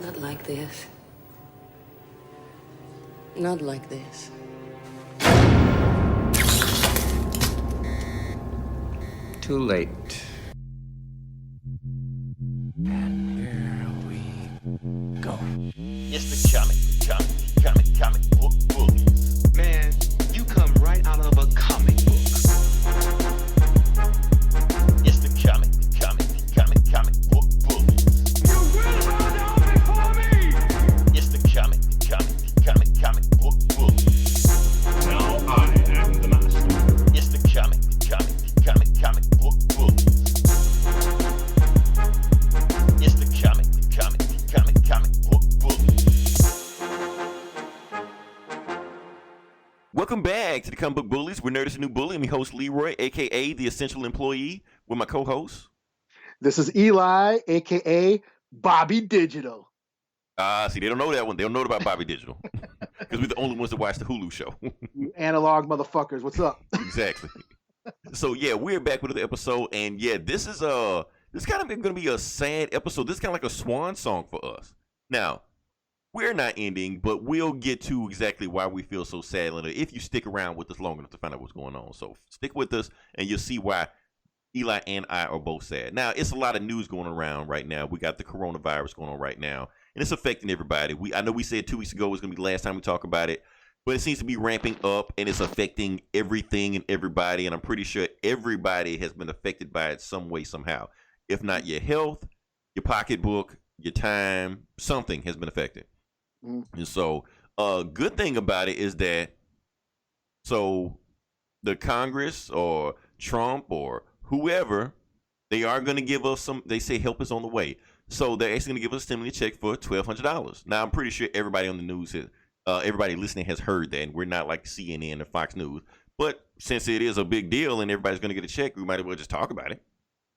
Not like this. Not like this. Too late. And here we go. It's the comic book bullies. Man, you come right out of a comic book. It's the comic book bullies. You will bow down before me! It's the comic book bullies. Now I am the master. It's the comic book bullies. It's the comic book bullies. Welcome back to the Comic Book Bullies. We're Nerd is the New Bully. I'm your host, Leroy, a.k.a. The Essential Employee, with my co-host. This is Eli, a.k.a. Bobby Digital. See, they don't know that one. They don't know about Bobby Digital. Because we're the only ones that watch the Hulu show. You analog motherfuckers, what's up? Exactly. So, yeah, we're back with another episode. And, yeah, this is kind of going to be a sad episode. This is kind of like a swan song for us. Now, we're not ending, but we'll get to exactly why we feel so sad later if you stick around with us long enough to find out what's going on. So stick with us, and you'll see why Eli and I are both sad. Now, it's a lot of news going around right now. We got the coronavirus going on right now, and it's affecting everybody. I know we said 2 weeks ago it was going to be the last time we talk about it, but it seems to be ramping up, and it's affecting everything and everybody, and I'm pretty sure everybody has been affected by it some way, somehow. If not your health, your pocketbook, your time, something has been affected. And so, good thing about it is that, so the Congress or Trump or whoever, they are going to give us some, they say help is on the way. So they're actually going to give us a stimulus check for $1,200. Now, I'm pretty sure everybody on the news, everybody listening has heard that, and we're not like CNN or Fox News. But since it is a big deal and everybody's going to get a check, we might as well just talk about it,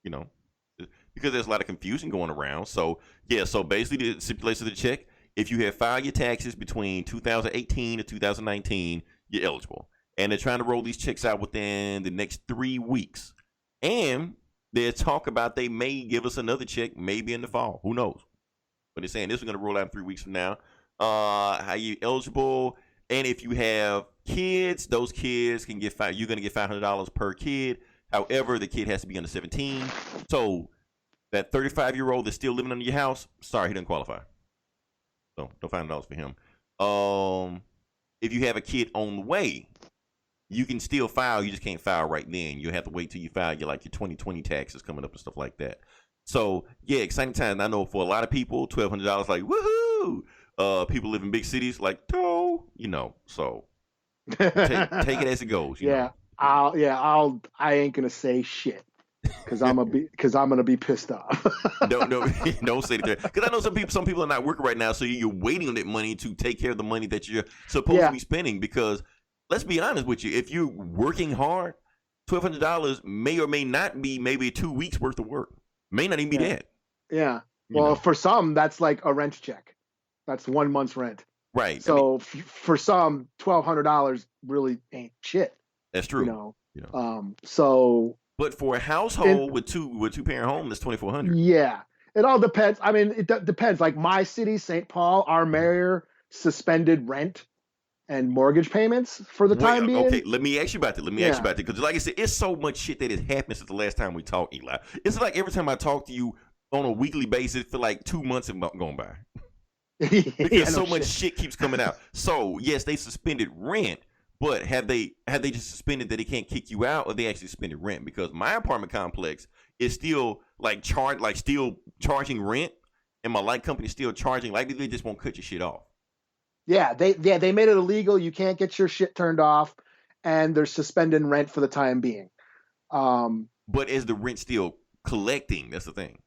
because there's a lot of confusion going around. So, yeah, so basically the stipulation of the check, if you have filed your taxes between 2018 and 2019, you're eligible. And they're trying to roll these checks out within the next 3 weeks. And there's talk about they may give us another check maybe in the fall. Who knows? But they're saying this is going to roll out in 3 weeks from now. How you eligible? And if you have kids, those kids can get you're going to get $500 per kid. However, the kid has to be under 17. So that 35-year-old that's still living under your house, sorry, he doesn't qualify. So no $500 for him. If you have a kid on the way, you can still file. You just can't file right then. You'll have to wait till you file your 2020 taxes coming up and stuff like that. So yeah, exciting times. I know for a lot of people, $1,200 like woohoo. People live in big cities like so take it as it goes. You know? I ain't gonna say shit. Because I'm gonna be pissed off. Don't say that. Because I know some people are not working right now, so you're waiting on that money to take care of the money that you're supposed to be spending. Because let's be honest with you, if you're working hard, $1,200 may or may not be maybe 2 weeks worth of work. May not even be that. Yeah. Well, for some, that's like a rent check. That's 1 month's rent. Right. So for some, $1,200 really ain't shit. That's true. So. But for a household with two parent home, that's $2,400. Yeah, it all depends. I mean, it depends. Like my city, St. Paul, our mayor suspended rent and mortgage payments for the time being. Okay, let me ask you about that. Because like I said, it's so much shit that has happened since the last time we talked, Eli. It's like every time I talk to you on a weekly basis, it feels like 2 months have gone by. Because much shit keeps coming out. So yes, they suspended rent. But have they just suspended that they can't kick you out, or they actually suspended rent? Because my apartment complex is still still charging rent, and my light company is still charging. Like they just won't cut your shit off. Yeah, they made it illegal. You can't get your shit turned off, and they're suspending rent for the time being. But is the rent still collecting? That's the thing.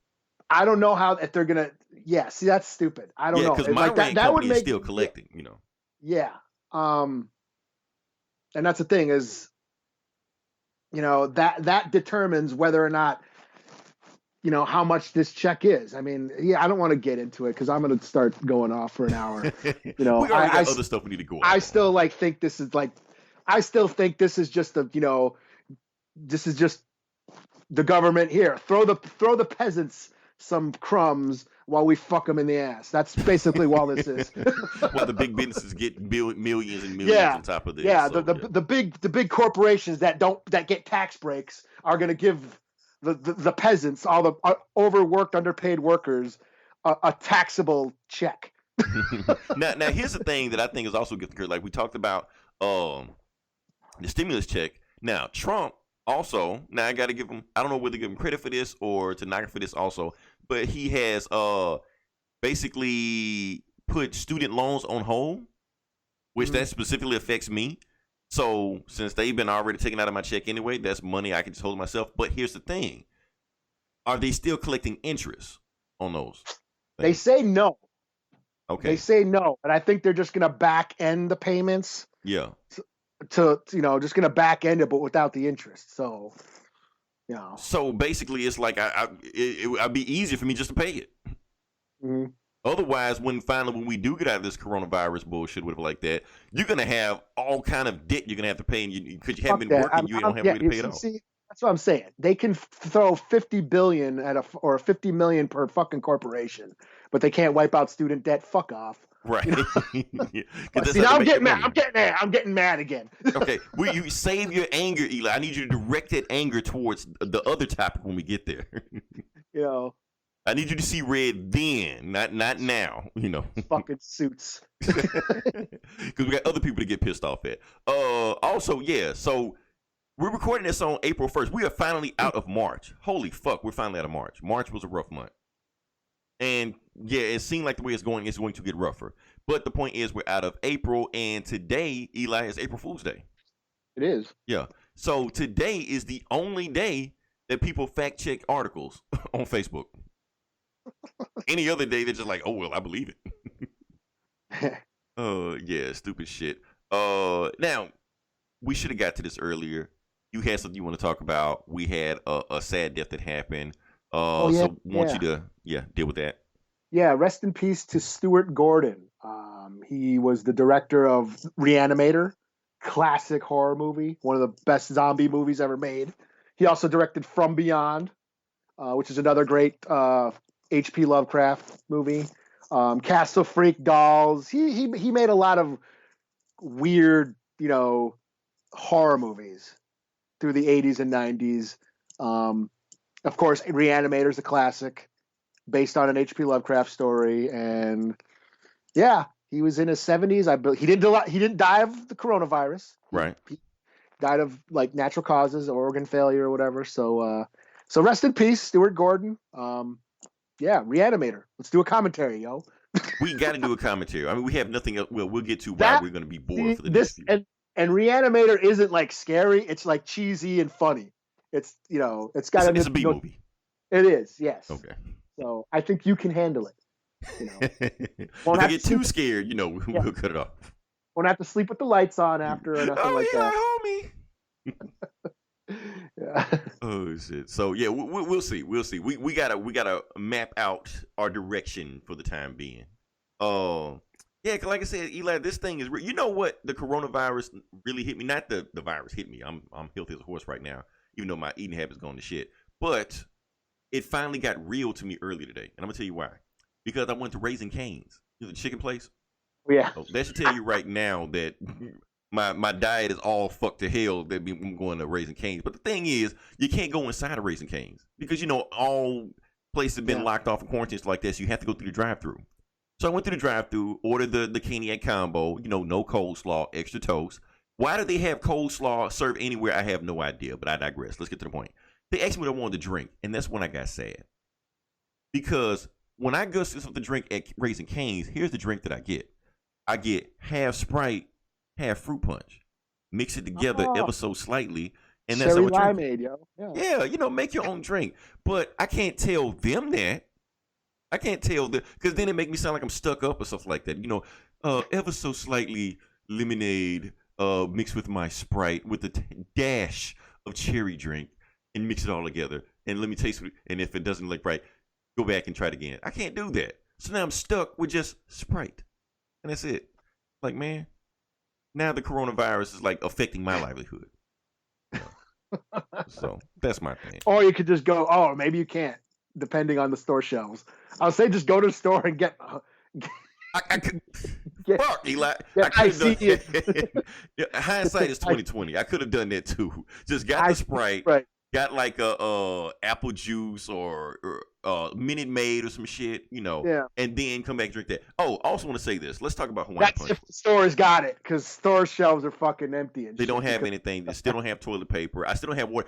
I don't know how if they're gonna. Yeah, see, that's stupid. I don't know because my rent company is still collecting. Yeah. And that's the thing is, that determines whether or not, how much this check is. I mean, I don't want to get into it because I'm going to start going off for an hour. We already got other stuff we need to go on. I still think this is just this is just the government here. Throw the peasants some crumbs while we fuck them in the ass. That's basically all this is. While the big businesses get millions and millions on top of this. Yeah, so, the big corporations that get tax breaks are going to give the peasants, all the overworked, underpaid workers, a taxable check. now here's the thing that I think is also good. Like we talked about the stimulus check. Now Trump also, now I got to give him, I don't know whether to give him credit for this or to knock him for this also, but he has basically put student loans on hold, which that specifically affects me. So since they've been already taken out of my check anyway, that's money I can just hold myself. But here's the thing. Are they still collecting interest on those things? They say no. Okay. They say no, and I think they're just going to back end the payments. Yeah. To just going to back end it, but without the interest. So, So basically, it's like it'd be easier for me just to pay it. Mm-hmm. Otherwise, when we do get out of this coronavirus bullshit, whatever like that, you're gonna have all kind of debt you're gonna have to pay, and because you haven't been working, you don't have a way to pay it off. See, that's what I'm saying. They can throw $50 billion or $50 million per fucking corporation, but they can't wipe out student debt. Fuck off. Right. See, now I'm getting mad. I'm getting mad again. Okay. Will you save your anger, Eli? I need you to direct that anger towards the other topic when we get there. I need you to see red then, not now. Fucking suits. Because we got other people to get pissed off at. Also, yeah. So we're recording this on April 1st. We are finally out of March. Holy fuck, we're finally out of March. March was a rough month. And yeah, it seemed like the way it's going to get rougher. But the point is, we're out of April, and today, Eli, is April Fool's Day. It is. Yeah. So today is the only day that people fact check articles on Facebook. Any other day, they're just like, oh, well, I believe it. Yeah, stupid shit. Now, we should have got to this earlier. You had something you want to talk about. We had a sad death that happened. So want you to deal with that. Yeah, rest in peace to Stuart Gordon. He was the director of Reanimator, classic horror movie, one of the best zombie movies ever made. He also directed From Beyond, which is another great H.P. Lovecraft movie. Castle Freak Dolls. He made a lot of weird, horror movies through the 80s and 90s. Of course, Reanimator is a classic based on an H.P. Lovecraft story. And yeah, he was in his 70s. He didn't die of the coronavirus. Right. He died of like natural causes or organ failure or whatever. So rest in peace, Stuart Gordon. Yeah, Reanimator. Let's do a commentary, yo. We got to do a commentary. I mean, we have nothing else. Well, we'll get to why we're going to be bored for the next few. And Reanimator isn't like scary. It's like cheesy and funny. It's it's got it's a B movie. It is, yes. Okay. So I think you can handle it. If I get too scared, we'll cut it off. Won't have to sleep with the lights on after or nothing like that. Homie. Yeah. Oh shit. So yeah, we'll see. We'll see. We gotta map out our direction for the time being. Yeah, like I said, Eli, this thing is. You know what? The coronavirus really hit me. Not the virus hit me. I'm healthy as a horse right now, even though my eating habits gone to shit. But it finally got real to me early today, and I'm gonna tell you why. Because I went to Raising Cane's, the chicken place. Yeah. So that should tell you right now that my diet is all fucked to hell. That I'm going to Raising Cane's. But the thing is, you can't go inside of Raising Cane's because all places have been locked off and quarantined like this. So you have to go through the drive-through. So I went through the drive-through, ordered the Caniac combo. No coleslaw, extra toast. Why do they have coleslaw served anywhere? I have no idea. But I digress. Let's get to the point. They asked me what I wanted to drink, and that's when I got sad. Because when I go to something to drink at Raising Cane's, here's the drink that I get. I get half Sprite, half fruit punch. Mix it together ever so slightly, and that's Cherry what I limeade, yo. Yeah, make your own drink. But I can't tell them that. I can't tell them because then it make me sound like I'm stuck up or stuff like that. Ever so slightly lemonade mixed with my Sprite with a dash of cherry drink and mix it all together. And let me taste it. And if it doesn't look right, go back and try it again. I can't do that. So now I'm stuck with just Sprite. And that's it. Like, man, now the coronavirus is like affecting my livelihood. So that's my thing. Or you could just go, maybe you can't. depending on the store shelves. I'll say just go to the store and get I could Get- fuck Eli. get I could have IC done. Yeah, hindsight is 2020. I could have done that too. Just got the Sprite, right. got like a apple juice or Minute Maid or some shit, Yeah. and then come back and drink that. Oh, also want to say this. Let's talk about Hawaiian That's Punch. if the store's got it, because store shelves are fucking empty. And They shit don't have because- anything. They still don't have toilet paper. I still don't have water.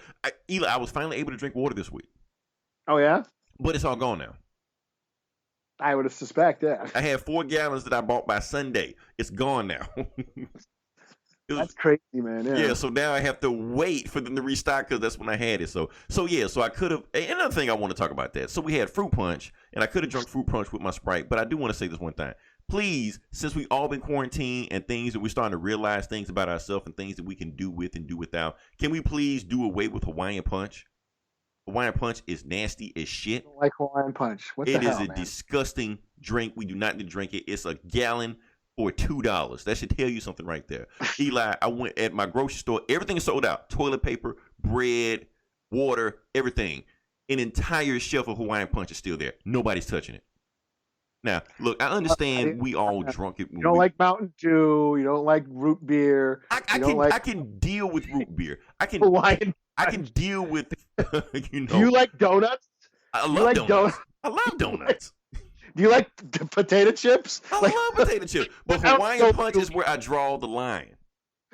Eli, I was finally able to drink water this week, Oh yeah, but it's all gone now. I would suspect that. I had 4 gallons that I bought by Sunday. It's gone now. It was- That's crazy, man. yeah, so now I have to wait for them to restock because that's when I had it. So I could have. Another thing I want to talk about that. So we had fruit punch, and I could have drunk fruit punch with my Sprite, but I do want to say this one thing. Please, since we've all been quarantined and things that we're starting to realize things about ourselves and things that we can do with and do without, can we please do away with Hawaiian Punch? Hawaiian Punch is nasty as shit. I don't like Hawaiian Punch. What the It hell, is a man? disgusting drink. We do not need to drink it. It's a gallon for $2. That should tell you something right there. Eli, I went at my grocery store. Everything is sold out. Toilet paper, bread, water, everything. An entire shelf of Hawaiian Punch is still there. Nobody's touching it. Now, look, I understand we all drunk it. You don't like Mountain Dew. You don't like root beer. I can deal with root beer. I can Hawaiian. deal with Do you like donuts? I you love like donuts. I love donuts. Do you like potato chips? I love potato chips. But Hawaiian Punch is where I draw the line.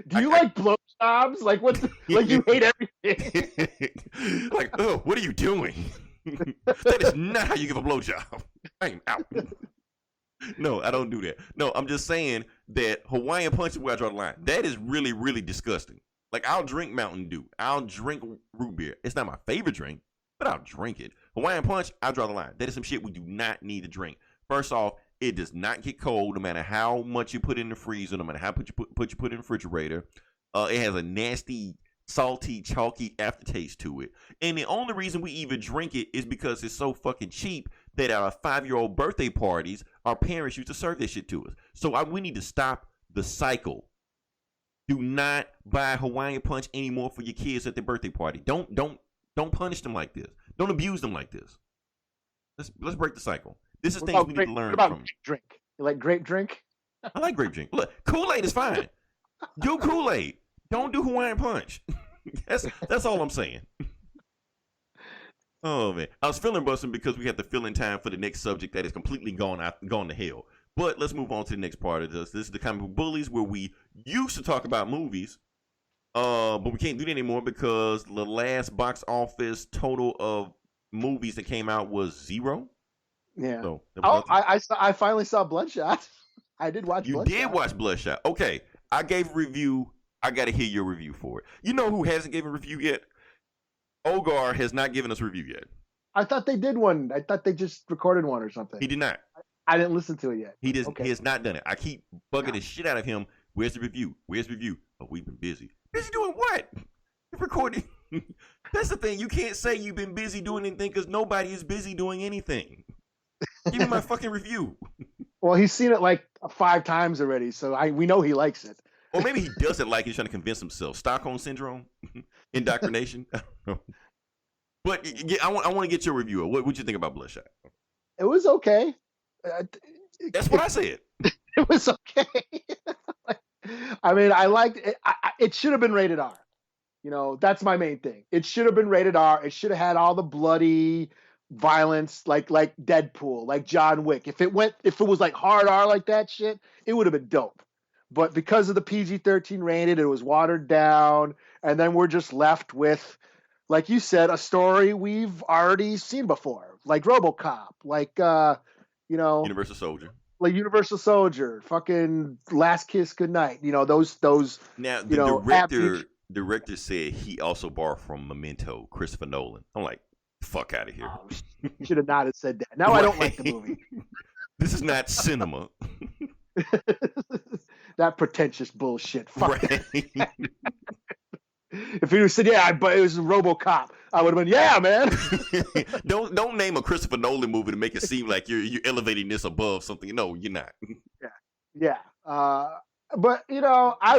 Do you like blowjobs? Like what? Like you hate everything? Like, oh, what are you doing? That is not how you give a blowjob. I'm out. No, I don't do that. No, I'm just saying that Hawaiian Punch is where I draw the line. That is really, really disgusting. Like, I'll drink Mountain Dew. I'll drink root beer. It's not my favorite drink, but I'll drink it. Hawaiian Punch, I'll draw the line. That is some shit we do not need to drink. First off, it does not get cold no matter how much you put in the freezer, no matter how much you put in the refrigerator. It has a nasty, salty, chalky aftertaste to it. And the only reason we even drink it is because it's so fucking cheap that at our 5-year-old birthday parties, our parents used to serve this shit to us. So we need to stop the cycle. Do not buy Hawaiian Punch anymore for your kids at their birthday party. Don't punish them like this. Don't abuse them like this. Let's break the cycle. This is things we need to learn What about from. grape drink? You like grape drink? I like grape drink. Look, Kool-Aid is fine. Do Kool-Aid. Don't do Hawaiian Punch. That's all I'm saying. Oh man, I was feeling busting because we have to fill in time for the next subject that is completely gone to hell. But let's move on to the next part of this. This is the Comic Book Bullies, where we used to talk about movies, but we can't do that anymore because the last box office total of movies that came out was 0. Yeah. So I finally saw Bloodshot. I did watch. You Bloodshot. did watch Bloodshot. Okay, I gave a review. I got to hear your review for it. You know who hasn't given a review yet? Ogar has not given us a review yet. I thought they did one. I thought they just recorded one or something. He did not. I didn't listen to it yet. He does. Okay. He has not done it. I keep bugging the shit out of him. Where's the review? Where's the review? Oh, we've been busy. Busy doing what? Recording. That's the thing. You can't say you've been busy doing anything because nobody is busy doing anything. Give me my fucking review. Well, he's seen it like 5 times already, so we know he likes it. Or maybe he doesn't like it. He's trying to convince himself. Stockholm syndrome, indoctrination. I don't know. But yeah, I want to get your review. What you think about Bloodshot? It was okay. That's what I said. It was okay. I mean, I liked it. It should have been rated R. You know, that's my main thing. It should have been rated R. It should have had all the bloody violence, like Deadpool, like John Wick. If it was like hard R like that shit, it would have been dope. But because of the PG-13 rated, it was watered down, and then we're just left with, like you said, a story we've already seen before, like RoboCop, like Universal Soldier. Like Universal Soldier, fucking Last Kiss Goodnight. You know, those. Now the director said he also borrowed from Memento, Christopher Nolan. I'm like, fuck out of here. Should have not have said that. Now I don't like the movie. This is not cinema. That pretentious bullshit. Fuck. Right. If he said, yeah, but it was RoboCop, I would have been, yeah, man. Don't name a Christopher Nolan movie to make it seem like you're elevating this above something. No, you're not. Yeah. But you know, I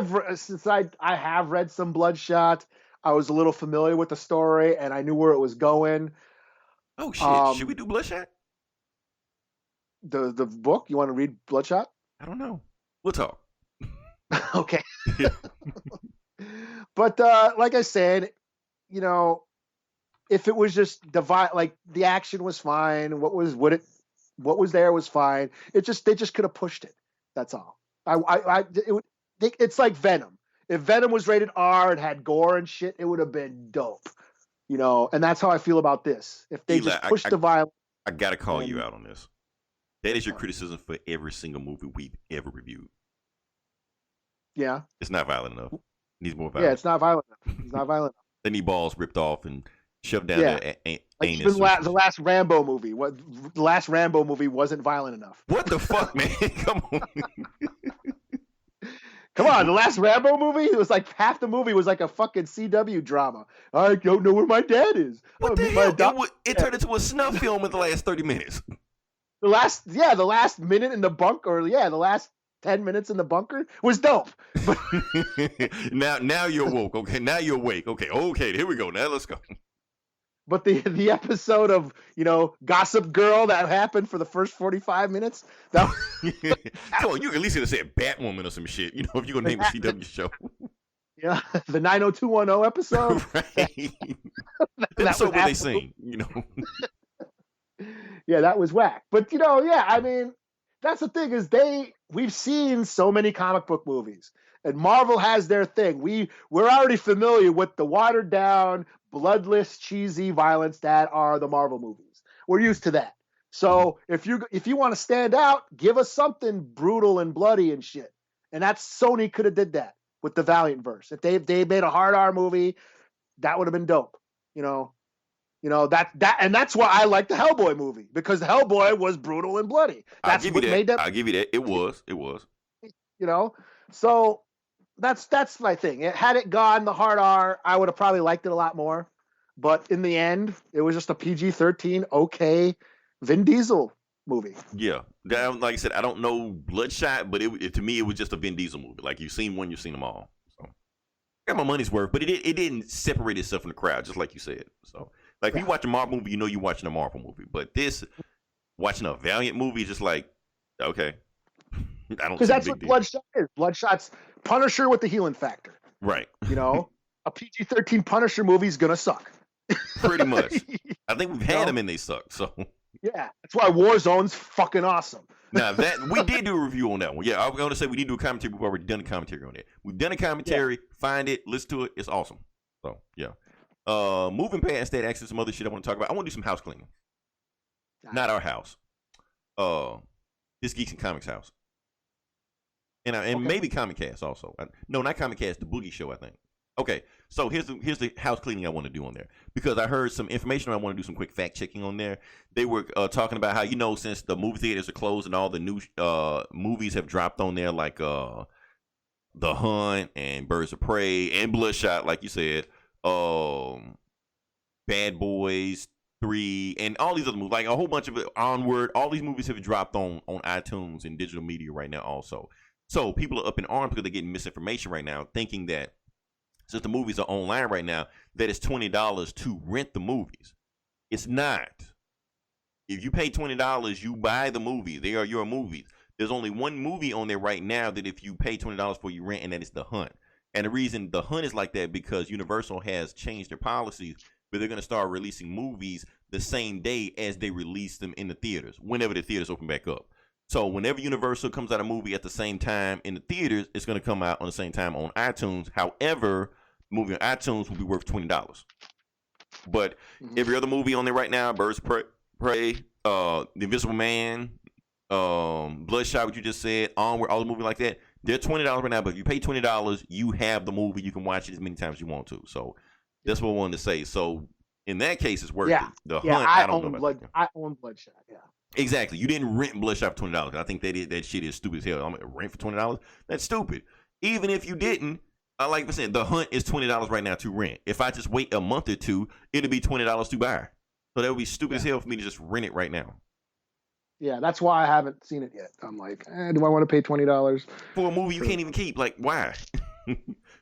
have read some Bloodshot. I was a little familiar with the story and I knew where it was going. Oh shit! Should we do Bloodshot? The book? You want to read Bloodshot? I don't know. We'll talk. Okay. But like I said, you know, if it was just like the action was fine, what was there was fine. They just could have pushed it. That's all. It's like Venom. If Venom was rated R and had gore and shit, it would have been dope. You know, and that's how I feel about this. If they Eli, just pushed the violence. I gotta call you out on this. That is your criticism for every single movie we've ever reviewed. Yeah. It's not violent enough. It needs more violence. Yeah, it's not violent enough. It's not violent enough. They need balls ripped off and shoved down their Like anus. even the last Rambo movie. The last Rambo movie wasn't violent enough. What the fuck, man? Come on. Come on, the last Rambo movie, it was like half the movie was like a fucking CW drama. I don't know where my dad is. What the hell? It turned into a snuff film in the last 30 minutes. The last minute in the bunker, the last 10 minutes in the bunker was dope. now you're woke. Okay, now you're awake. Okay, here we go. Now let's go. But the episode of, Gossip Girl that happened for the first 45 minutes, that come on, you at least gonna say Batwoman or some shit, if you're gonna name a CW show. Yeah, the 90210 episode. Right. That's what they sing, Yeah, that was whack. But I mean, that's the thing is we've seen so many comic book movies. And Marvel has their thing. We're already familiar with the watered down, bloodless, cheesy violence that are the Marvel movies. We're used to that. So if you want to stand out, give us something brutal and bloody and shit. And that's Sony could have did that with the Valiant verse. If they made a hard R movie, that would have been dope. That's why I like the Hellboy movie, because the Hellboy was brutal and bloody. That's what made that. I'll give you that. It was. So that's my thing. Had it gone the hard R, I would have probably liked it a lot more. But in the end, it was just a PG-13, okay, Vin Diesel movie. Yeah, like I said, I don't know Bloodshot, but to me, it was just a Vin Diesel movie. Like you've seen one, you've seen them all. So got my money's worth, but it didn't separate itself from the crowd, just like you said. So like if you watch a Marvel movie, you're watching a Marvel movie. But watching a Valiant movie is just like, okay. I don't, because that's what Bloodshot is. Bloodshot's Punisher with the healing factor. Right. A PG-13 Punisher movie is gonna suck. Pretty much. I think we've had them and they suck. So yeah, that's why Warzone's fucking awesome. Now that we did do a review on that one. Yeah, I was going to say we need to do a commentary. We've already done a commentary on it. We've done a commentary. Yeah. Find it, listen to it. It's awesome. So yeah. Moving past that, actually, some other shit I want to talk about. I want to do some house cleaning. Not our house. This Geeks and Comics house. And maybe Comic Cast also. No, not Comic Cast, the Boogie Show, I think. Okay, so here's the house cleaning I want to do on there, because I heard some information. I want to do some quick fact checking on there. They were talking about how, since the movie theaters are closed and all the new movies have dropped on there, like The Hunt and Birds of Prey and Bloodshot, like you said, Bad Boys 3 and all these other movies, like a whole bunch of it, Onward. All these movies have dropped on iTunes and digital media right now also. So people are up in arms because they're getting misinformation right now, thinking that since the movies are online right now, that it's $20 to rent the movies. It's not. If you pay $20, you buy the movie. They are your movies. There's only one movie on there right now that if you pay $20 for, you rent, and that is The Hunt. And the reason The Hunt is like that, because Universal has changed their policies, but they're going to start releasing movies the same day as they release them in the theaters, whenever the theaters open back up. So whenever Universal comes out a movie at the same time in the theaters, it's going to come out on the same time on iTunes. However, the movie on iTunes will be worth $20. But every other movie on there right now, Birds of Prey, The Invisible Man, Bloodshot, what you just said, Onward, all the movies like that, they're $20 right now. But if you pay $20, you have the movie. You can watch it as many times as you want to. So that's what I wanted to say. So in that case, it's worth it. The Hunt, I don't know about that. I own Bloodshot, yeah. Exactly. You didn't rent Bloodshot for $20. I think that shit is stupid as hell. I'm gonna rent for $20. That's stupid. Even if you didn't, like I said, The Hunt is $20 right now to rent. If I just wait a month or two, it'll be $20 to buy. So that would be stupid as hell for me to just rent it right now. Yeah, that's why I haven't seen it yet. I'm like, do I want to pay $20 for a movie you can't even keep? Like, why?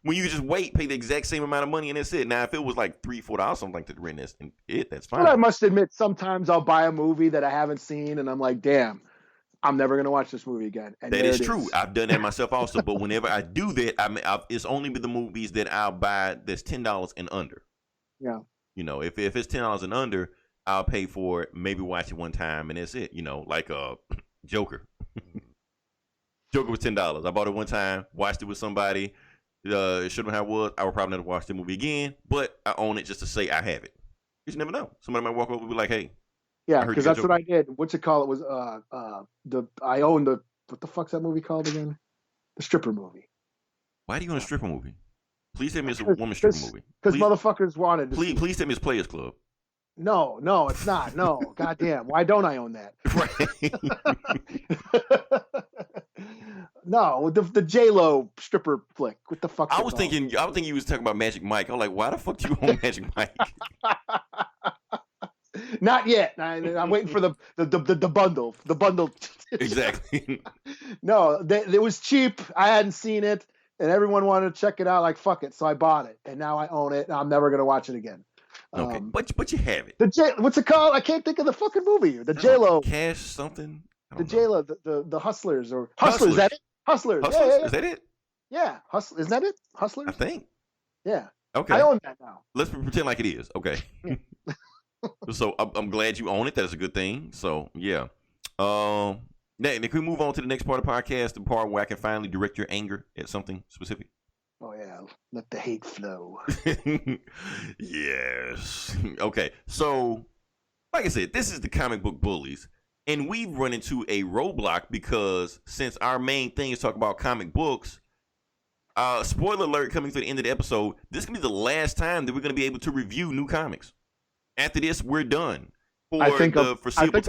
When you just wait, pay the exact same amount of money, and that's it. Now, if it was like $3-4 something like to rent this, and that's fine. But I must admit, sometimes I'll buy a movie that I haven't seen, and I'm like, damn, I'm never gonna watch this movie again. And that is true. I've done that myself also. But whenever I do that, it's only the movies that I'll buy that's $10 and under. Yeah. You know, if it's $10 and under, I'll pay for it. Maybe watch it one time, and that's it. You know, like Joker. Joker was $10. I bought it one time, watched it with somebody. It showed me how it was. I would probably never watch the movie again, but I own it just to say I have it. You just never know. Somebody might walk over and be like, "Hey." Yeah, because that's what I did. What's it called? It was I own the what the fuck's that movie called again? The stripper movie. Why do you own a stripper movie? Please tell me it's a woman stripper movie. Because motherfuckers wanted to. Please tell me it's Players Club. No, it's not. No, goddamn. Why don't I own that? Right. No, the J-Lo stripper flick. What the fuck? I was thinking you was talking about Magic Mike. I'm like, why the fuck do you own Magic Mike? Not yet. I'm waiting for the bundle. The bundle. Exactly. No, it was cheap. I hadn't seen it, and everyone wanted to check it out. Like, fuck it. So I bought it, and now I own it, and I'm never gonna watch it again. Okay, but you have it. What's it called? I can't think of the fucking movie. The J-Lo. Cash something. The J-Lo. The Hustlers or Hustlers. Is that it? Hustlers. Yeah. Is that it? Yeah. Isn't that it? Hustlers. I think. Yeah. Okay. I own that now. Let's pretend like it is. Okay. So I'm glad you own it. That is a good thing. So yeah. Now, can we move on to the next part of the podcast, the part where I can finally direct your anger at something specific? Oh yeah, let the hate flow. Yes. Okay. So, like I said, this is the comic book bullies, and we've run into a roadblock because since our main thing is talk about comic books, spoiler alert coming to the end of the episode, this is gonna be the last time that we're gonna be able to review new comics. After this, we're done. I think a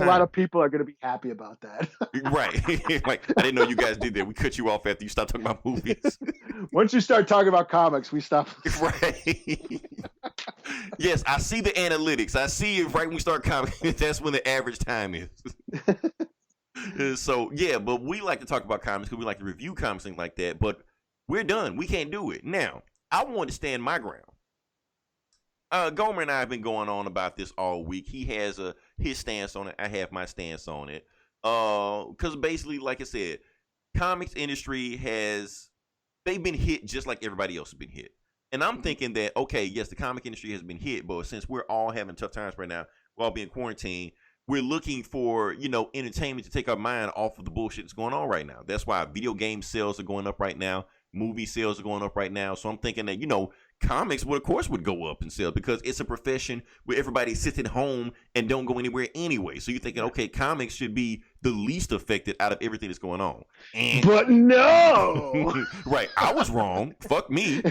lot of people are going to be happy about that. Right. Like, I didn't know you guys did that. We cut you off after you stopped talking about movies. Once you start talking about comics, we stop. Right. Yes, I see the analytics. I see it right when we start comics. That's when the average time is. So, yeah, but we like to talk about comics because we like to review comics and things like that. But we're done. We can't do it. Now, I want to stand my ground. Gomer and I have been going on about this all week. He has his stance on it. I have my stance on it. Because basically, like I said, comics industry they've been hit just like everybody else has been hit. And I'm thinking that, okay, yes, the comic industry has been hit, but since we're all having tough times right now, we're all being quarantined, we're looking for, entertainment to take our mind off of the bullshit that's going on right now. That's why video game sales are going up right now. Movie sales are going up right now. So I'm thinking that, comics would, of course, would go up in sales because it's a profession where everybody sits at home and don't go anywhere anyway. So you're thinking, okay, comics should be the least affected out of everything that's going on. But no! Right. I was wrong. Fuck me.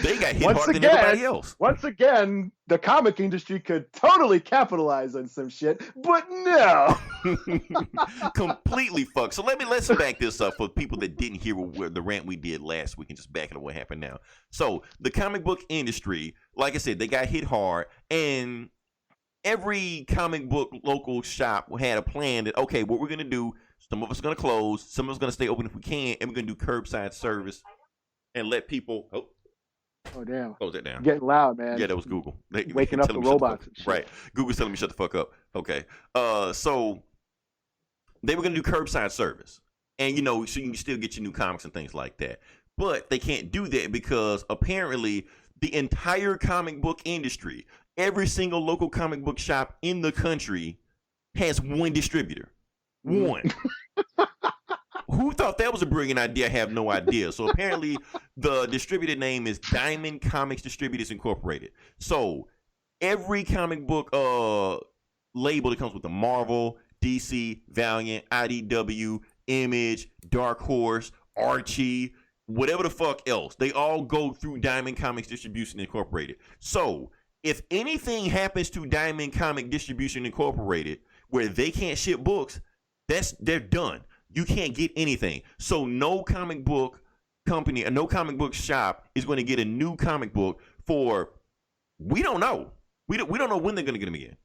They got hit harder than everybody else. Once again, the comic industry could totally capitalize on some shit, but no! Completely fucked. So let's back this up for people that didn't hear the rant we did last week and just back it up what happened now. So the comic book industry, like I said, they got hit hard, and every comic book local shop had a plan that, okay, what we're going to do, some of us are going to close, some of us are going to stay open if we can, and we're going to do curbside service and let people... Oh, damn. Close that down. Getting loud, man. Yeah, that was Google. Waking up the robots. Right. Google's telling me shut the fuck up. Okay. So they were going to do curbside service. And, so you can still get your new comics and things like that. But they can't do that because apparently the entire comic book industry, every single local comic book shop in the country has one distributor. One. Who thought that was a brilliant idea? I have no idea. So apparently the distributor name is Diamond Comics Distributors Incorporated. So every comic book label that comes with the Marvel, DC, Valiant, IDW, Image, Dark Horse, Archie, whatever the fuck else, they all go through Diamond Comics Distribution Incorporated. So if anything happens to Diamond Comic Distribution Incorporated where they can't ship books, they're done. You can't get anything. So no comic book company or no comic book shop is going to get a new comic book for, we don't know. We don't know when they're going to get them again.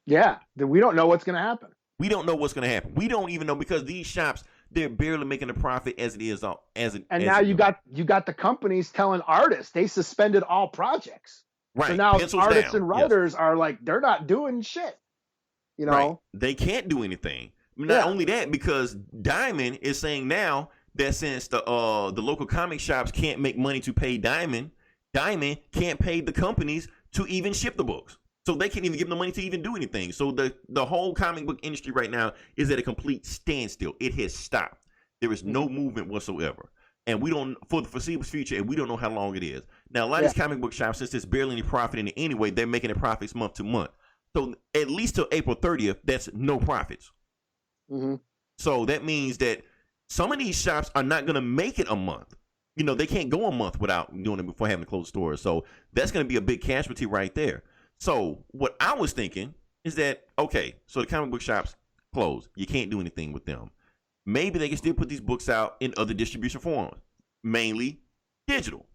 Yeah, we don't know what's going to happen. We don't know what's going to happen. We don't even know because these shops, they're barely making a profit as it is. And now you got the companies telling artists they suspended all projects. Right. So now Pencils artists down. and writers are like, they're not doing shit. You know, Right. They can't do anything. Not only that, because Diamond is saying now that since the local comic shops can't make money to pay Diamond can't pay the companies to even ship the books. So they can't even give them the money to even do anything. So the whole comic book industry right now is at a complete standstill. It has stopped. There is no movement whatsoever. And we don't, for the foreseeable future, and we don't know how long it is. Now, a lot of these comic book shops, since there's barely any profit in it anyway, they're making their profits month to month. So at least till April 30th, that's no profits. Mm-hmm. So that means that some of these shops are not going to make it a month. You know, they can't go a month without doing it before having to close stores. So that's going to be a big casualty right there. So what I was thinking is that, okay, so the comic book shops closed. You can't do anything with them. Maybe they can still put these books out in other distribution forms, mainly digital.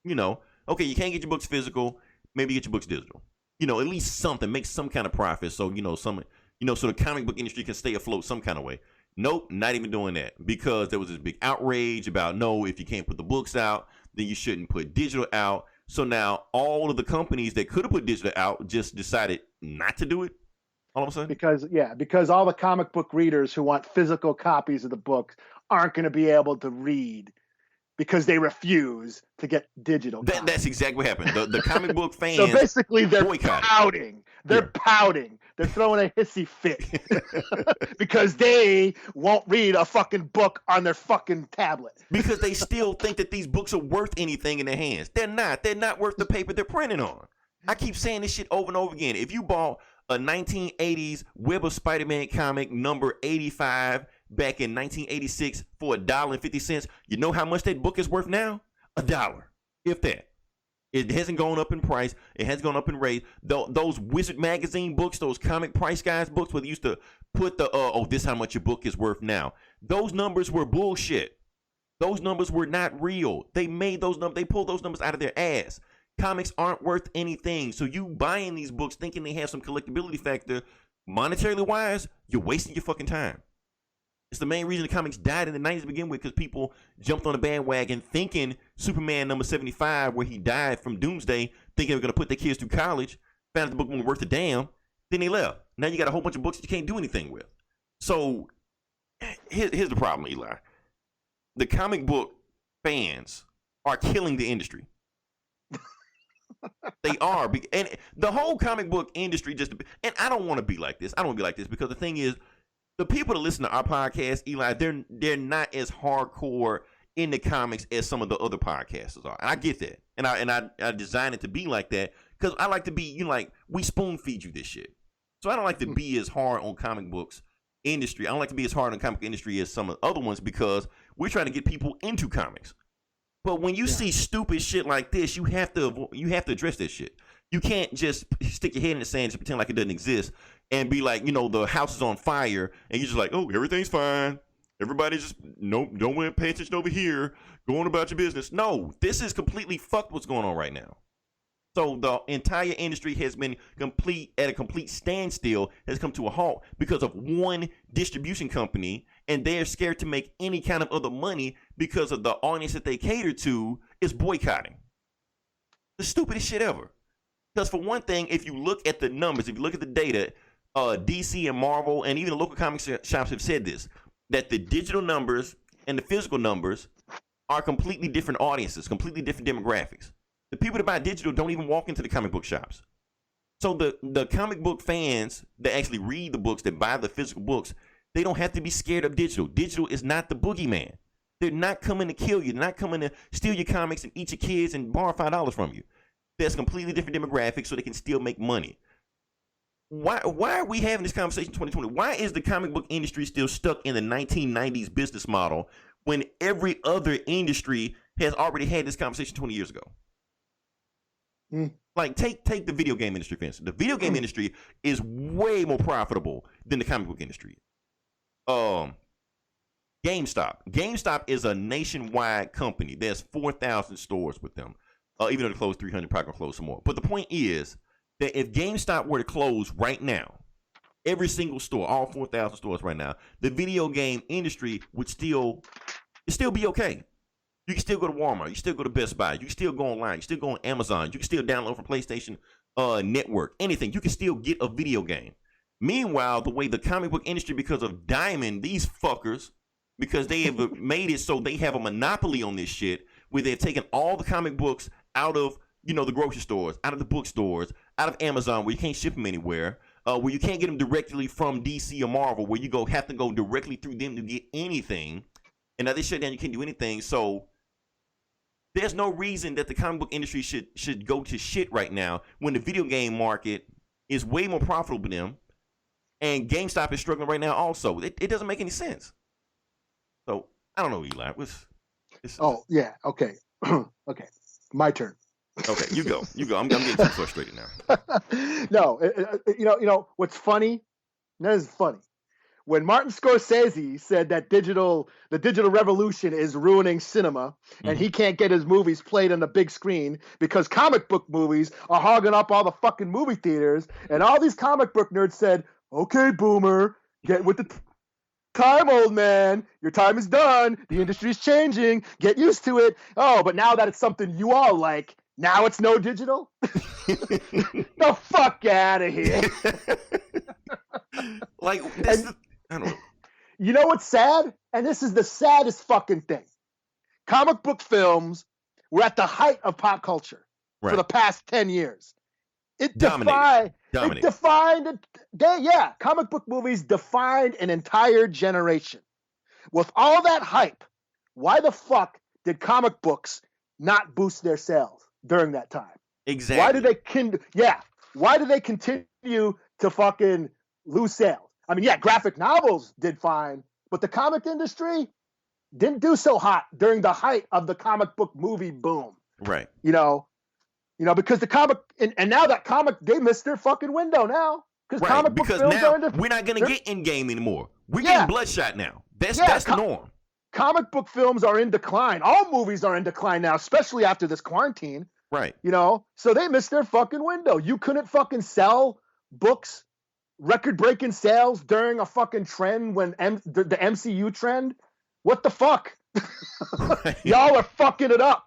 You know, okay, you can't get your books physical. Maybe get your books digital. You know, at least something, make some kind of profit. So, so the comic book industry can stay afloat some kind of way. Nope, not even doing that, because there was this big outrage about, no, if you can't put the books out, then you shouldn't put digital out. So now all of the companies that could have put digital out just decided not to do it all of a sudden. Because all the comic book readers who want physical copies of the books aren't going to be able to read because they refuse to get digital. That's exactly what happened. The comic book fans. So basically, they're boycotted. pouting. They're pouting. They're throwing a hissy fit because they won't read a fucking book on their fucking tablet. Because they still think that these books are worth anything in their hands. They're not. They're not worth the paper they're printing on. I keep saying this shit over and over again. If you bought a 1980s Web of Spider-Man comic number 85 back in 1986 for $1.50, you know how much that book is worth now? $1, if that. It hasn't gone up in price. It hasn't gone up in rate. Those Wizard magazine books, those comic price guys books where they used to put this is how much your book is worth now. Those numbers were bullshit. Those numbers were not real. They made those numbers. They pulled those numbers out of their ass. Comics aren't worth anything. So you buying these books thinking they have some collectability factor, monetarily wise, you're wasting your fucking time. It's the main reason the comics died in the 90s to begin with, because people jumped on the bandwagon thinking Superman number 75, where he died from Doomsday, thinking they were going to put their kids through college, found out the book wasn't worth a damn, then they left. Now you got a whole bunch of books that you can't do anything with. So here's the problem, Eli. The comic book fans are killing the industry. They are. And the whole comic book industry and I don't want to be like this. I don't want to be like this because the thing is, the people that listen to our podcast, Eli, they're not as hardcore in the comics as some of the other podcasters are. And I get that. And I designed it to be like that because I like to be, we spoon feed you this shit. So I don't like to be as hard on comic books industry. I don't like to be as hard on comic industry as some of the other ones because we're trying to get people into comics. But when you see stupid shit like this, you have to address this shit. You can't just stick your head in the sand and just pretend like it doesn't exist and be like, the house is on fire and you're just like, oh, everything's fine. Everybody just don't want to pay attention over here. Go on about your business. No, this is completely fucked what's going on right now. So the entire industry has been at a complete standstill, has come to a halt because of one distribution company, and they're scared to make any kind of other money because of the audience that they cater to is boycotting. The stupidest shit ever. Because for one thing, if you look at the numbers, if you look at the data, DC and Marvel and even the local comic shops have said this, that the digital numbers and the physical numbers are completely different audiences, completely different demographics. The people that buy digital don't even walk into the comic book shops. So the comic book fans that actually read the books, that buy the physical books, they don't have to be scared of digital. Digital is not the boogeyman. They're not coming to kill you. They're not coming to steal your comics and eat your kids and borrow $5 from you. There's completely different demographics so they can still make money. Why are we having this conversation in 2020? Why is the comic book industry still stuck in the 1990s business model when every other industry has already had this conversation 20 years ago? Like, take the video game industry, for instance. The video game industry is way more profitable than the comic book industry. GameStop. GameStop is a nationwide company. There's 4,000 stores with them. Even though they closed 300, probably gonna close some more. But the point is that if GameStop were to close right now, every single store, all 4,000 stores right now, the video game industry would still be okay. You can still go to Walmart. You still go to Best Buy. You can still go online. You still go on Amazon. You can still download from PlayStation Network. Anything. You can still get a video game. Meanwhile, the way the comic book industry, because of Diamond, these fuckers, because they have made it so they have a monopoly on this shit, where they've taken all the comic books out of, you know, the grocery stores, out of the bookstores, out of Amazon, where you can't ship them anywhere, where you can't get them directly from DC or Marvel, where you have to go directly through them to get anything. And now they shut down, you can't do anything. So there's no reason that the comic book industry should go to shit right now when the video game market is way more profitable than them, and GameStop is struggling right now also. It doesn't make any sense. So I don't know, Eli. Yeah. Okay. Okay. My turn. Okay, you go. I'm getting too frustrated now. No, you know what's funny? That is funny. When Martin Scorsese said that the digital revolution is ruining cinema, and he can't get his movies played on the big screen because comic book movies are hogging up all the fucking movie theaters, and all these comic book nerds said, "Okay, boomer, get with the time, old man. Your time is done. The industry's changing. Get used to it." Oh, but now that it's something you all like, now it's no digital? The fuck out of here. Like, I don't know. You know what's sad? And this is the saddest fucking thing. Comic book films were at the height of pop culture for the past 10 years. Comic book movies defined an entire generation. With all that hype, why the fuck did comic books not boost their sales during that time? Exactly. Why do they continue to fucking lose sales? I mean, graphic novels did fine, but the comic industry didn't do so hot during the height of the comic book movie boom. Right. You know, because the comic and now that comic, they missed their fucking window now. Comic book films now we're not gonna get Endgame anymore. We're getting Bloodshot now. That's the norm. Comic book films are in decline. All movies are in decline now, especially after this quarantine. Right. You know, so they missed their fucking window. You couldn't fucking sell books, record-breaking sales during a fucking trend when the MCU trend. What the fuck? Right. Y'all are fucking it up.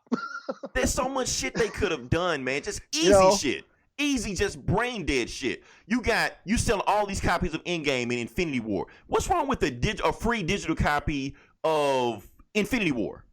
There's so much shit they could have done, man. Just easy shit. Easy, just brain dead shit. You selling all these copies of Endgame and Infinity War. What's wrong with a free digital copy of Infinity War?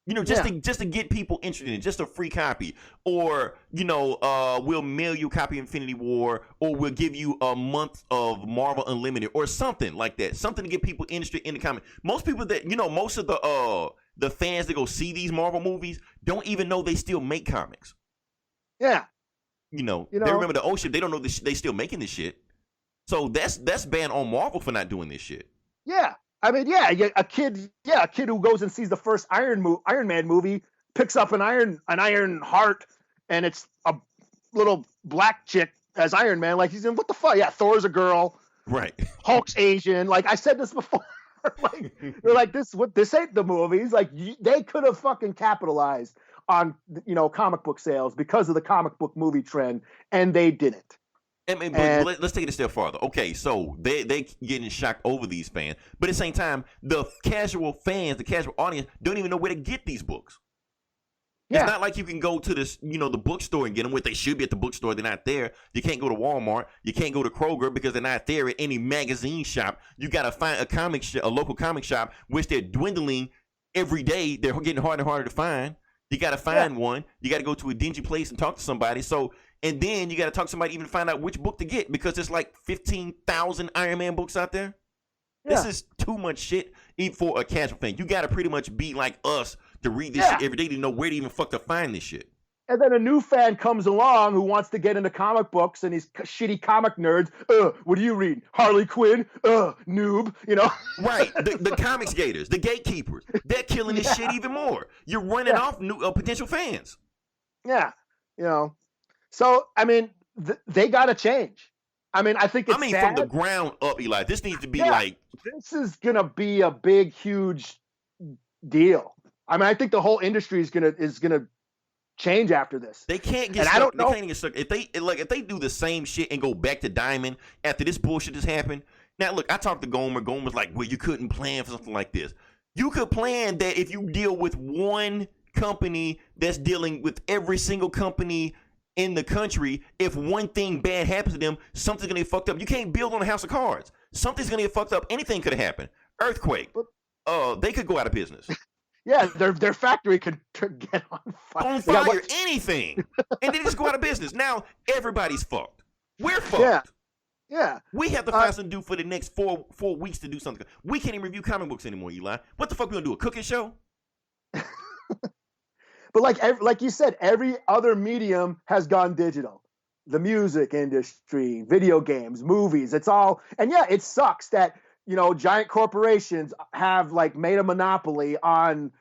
You know, just to get people interested in it, just a free copy. Or, you know, we'll mail you a copy of Infinity War, or we'll give you a month of Marvel Unlimited, or something like that. Something to get people interested in the comic. Most people that, you know, most of the fans that go see these Marvel movies don't even know they still make comics. Yeah. You know, they remember the old shit. They don't know they still making this shit. So that's bad on Marvel for not doing this shit. Yeah. I mean, a kid who goes and sees the first Iron Man movie picks up an Iron Heart, and it's a little black chick as Iron Man. Like, he's in, what the fuck? Yeah, Thor's a girl. Right. Hulk's Asian. Like, I said this before. Like, they're like, this ain't the movies. Like, they could have fucking capitalized on, you know, comic book sales because of the comic book movie trend, and they didn't. But let's take it a step farther. Okay, so they getting shocked over these fans, but at the same time, the casual fans, the casual audience, don't even know where to get these books. Yeah. It's not like you can go to this, you know, the bookstore and get them. What they should be at the bookstore, they're not there. You can't go to Walmart. You can't go to Kroger because they're not there at any magazine shop. You got to find a local comic shop, which they're dwindling every day. They're getting harder and harder to find. You got to find one. You got to go to a dingy place and talk to somebody. And then you got to talk to somebody even to find out which book to get, because there's like 15,000 Iron Man books out there. Yeah. This is too much shit even for a casual fan. You got to pretty much be like us to read this shit every day to know where to even fuck to find this shit. And then a new fan comes along who wants to get into comic books, and these shitty comic nerds. What do you read? Harley Quinn? Noob. You know? Right. The comics gators, the gatekeepers, they're killing this shit even more. You're running off new potential fans. Yeah. You know. So, I mean, they got to change. I mean, I think it's sad. From the ground up, Eli. This needs to be like... This is going to be a big, huge deal. I mean, I think the whole industry is gonna change after this. They can't get And stuck. I don't They know. can't even get stuck. If they do the same shit and go back to Diamond after this bullshit has happened. Now look, I talked to Gomer. Gomer's like, well, you couldn't plan for something like this. You could plan that if you deal with one company that's dealing with every single company in the country. If one thing bad happens to them, something's gonna get fucked up. You can't build on a house of cards. Something's gonna get fucked up. Anything could have happened. Earthquake. They could go out of business. Yeah, their factory could get on fire. On They got, fire, anything, and then just go out of business. Now everybody's fucked. We're fucked. Yeah. Yeah. We have to find something to do for the next four weeks to do something. We can't even review comic books anymore, Eli. What the fuck we gonna do? A cooking show? But like you said, every other medium has gone digital. The music industry, video games, movies, it's all. And yeah, it sucks that, giant corporations have like made a monopoly on,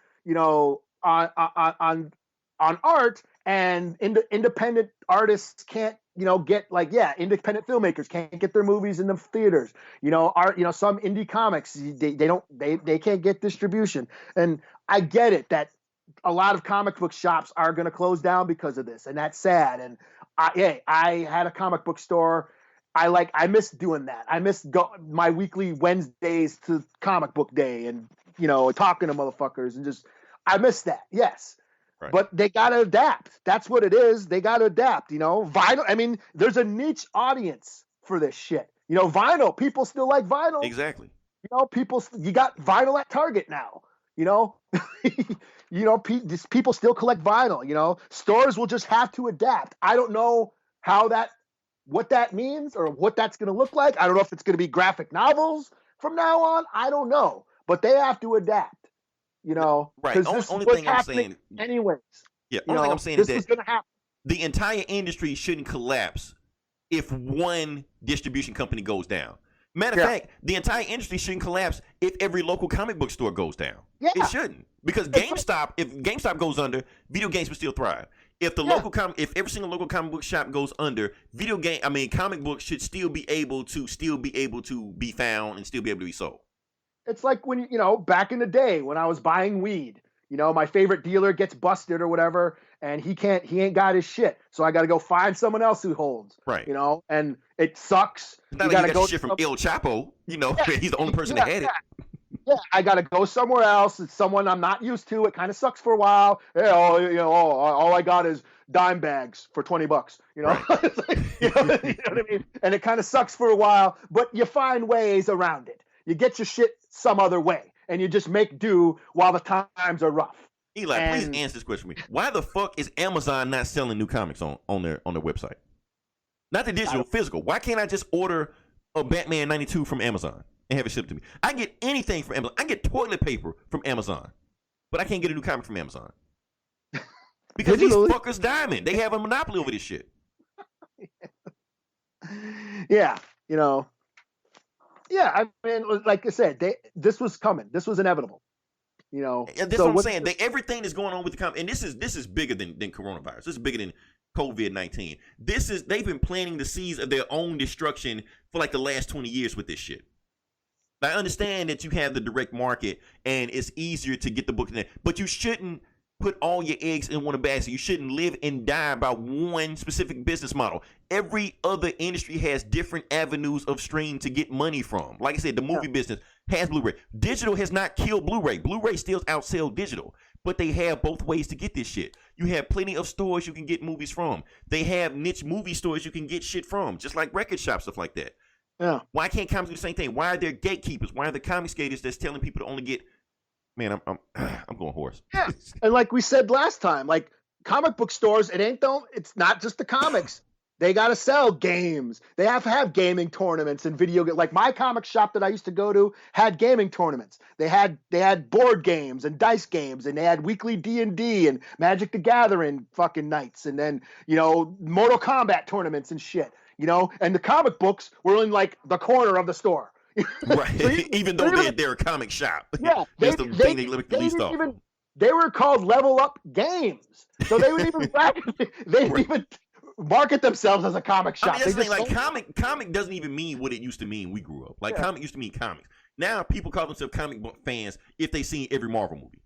on art, and independent artists can't, get independent filmmakers can't get their movies in the theaters. Some indie comics, they can't get distribution. And I get it that a lot of comic book shops are going to close down because of this, and that's sad. And I had a comic book store. I miss doing that. I miss my weekly Wednesdays to comic book day and, talking to motherfuckers and just, I miss that. Yes. Right. But they got to adapt. That's what it is. They got to adapt, vinyl. I mean, there's a niche audience for this shit. Vinyl, people still like vinyl. Exactly. You got vinyl at Target now, people still collect vinyl, stores will just have to adapt. I don't know what that means or what that's going to look like. I don't know if it's going to be graphic novels from now on. I don't know, but they have to adapt, Right. Because Only this thing I'm saying, anyways. yeah. Only thing I'm saying is this is that going to happen. the entire industry shouldn't collapse if one distribution company goes down. Matter of fact, the entire industry shouldn't collapse if every local comic book store goes down. Yeah. It shouldn't, because if GameStop goes under, video games will still thrive. If if every single local comic book shop goes under, comic books should still be able to be found and still be able to be sold. It's like when, back in the day when I was buying weed, my favorite dealer gets busted or whatever, and he ain't got his shit. So I got to go find someone else who holds, right? And it sucks. It's not like you got shit from El Chapo, he's the only person that had it. Yeah, I got to go somewhere else. It's someone I'm not used to. It kind of sucks for a while. All I got is dime bags for $20. Right. It's like, you know what I mean? And it kind of sucks for a while, but you find ways around it. You get your shit some other way, and you just make do while the times are rough. Eli, please answer this question for me. Why the fuck is Amazon not selling new comics on their website? Not the digital, physical. Why can't I just order a Batman 92 from Amazon and have it shipped to me? I can get anything from Amazon. I can get toilet paper from Amazon, but I can't get a new comic from Amazon. Because these fuckers diamond. They have a monopoly over this shit. Yeah, Yeah, I mean, like I said, this was coming. This was inevitable. And this is what I'm saying. Everything that's going on with the comic, and this is bigger than coronavirus. This is bigger than COVID-19. They've been planting the seeds of their own destruction for like the last 20 years with this shit. I understand that you have the direct market and it's easier to get the book in there, but you shouldn't put all your eggs in one basket. You shouldn't live and die by one specific business model. Every other industry has different avenues of stream to get money from. Like I said, the movie business has Blu-ray. Digital has not killed Blu-ray. Blu-ray still outsell digital, but they have both ways to get this shit. You have plenty of stores you can get movies from. They have niche movie stores you can get shit from, just like record shops, stuff like that. Yeah. Why can't comics do the same thing? Why are there gatekeepers? Why are there comic skaters that's telling people to only get? Man, I'm going hoarse. Yeah, and like we said last time, like comic book stores, it's not just the comics. They got to sell games. They have to have gaming tournaments and video games. Like my comic shop that I used to go to had gaming tournaments. They had board games and dice games, and they had weekly D&D and Magic the Gathering fucking nights, and then Mortal Kombat tournaments and shit. And the comic books were in like the corner of the store. Right. Even though they're a comic shop. Yeah. That's the thing they look the least off. They were called Level Up Games. So they would even even market themselves as a comic shop. I mean, comic doesn't even mean what it used to mean when we grew up. Like comic used to mean comics. Now people call themselves comic book fans if they seen every Marvel movie.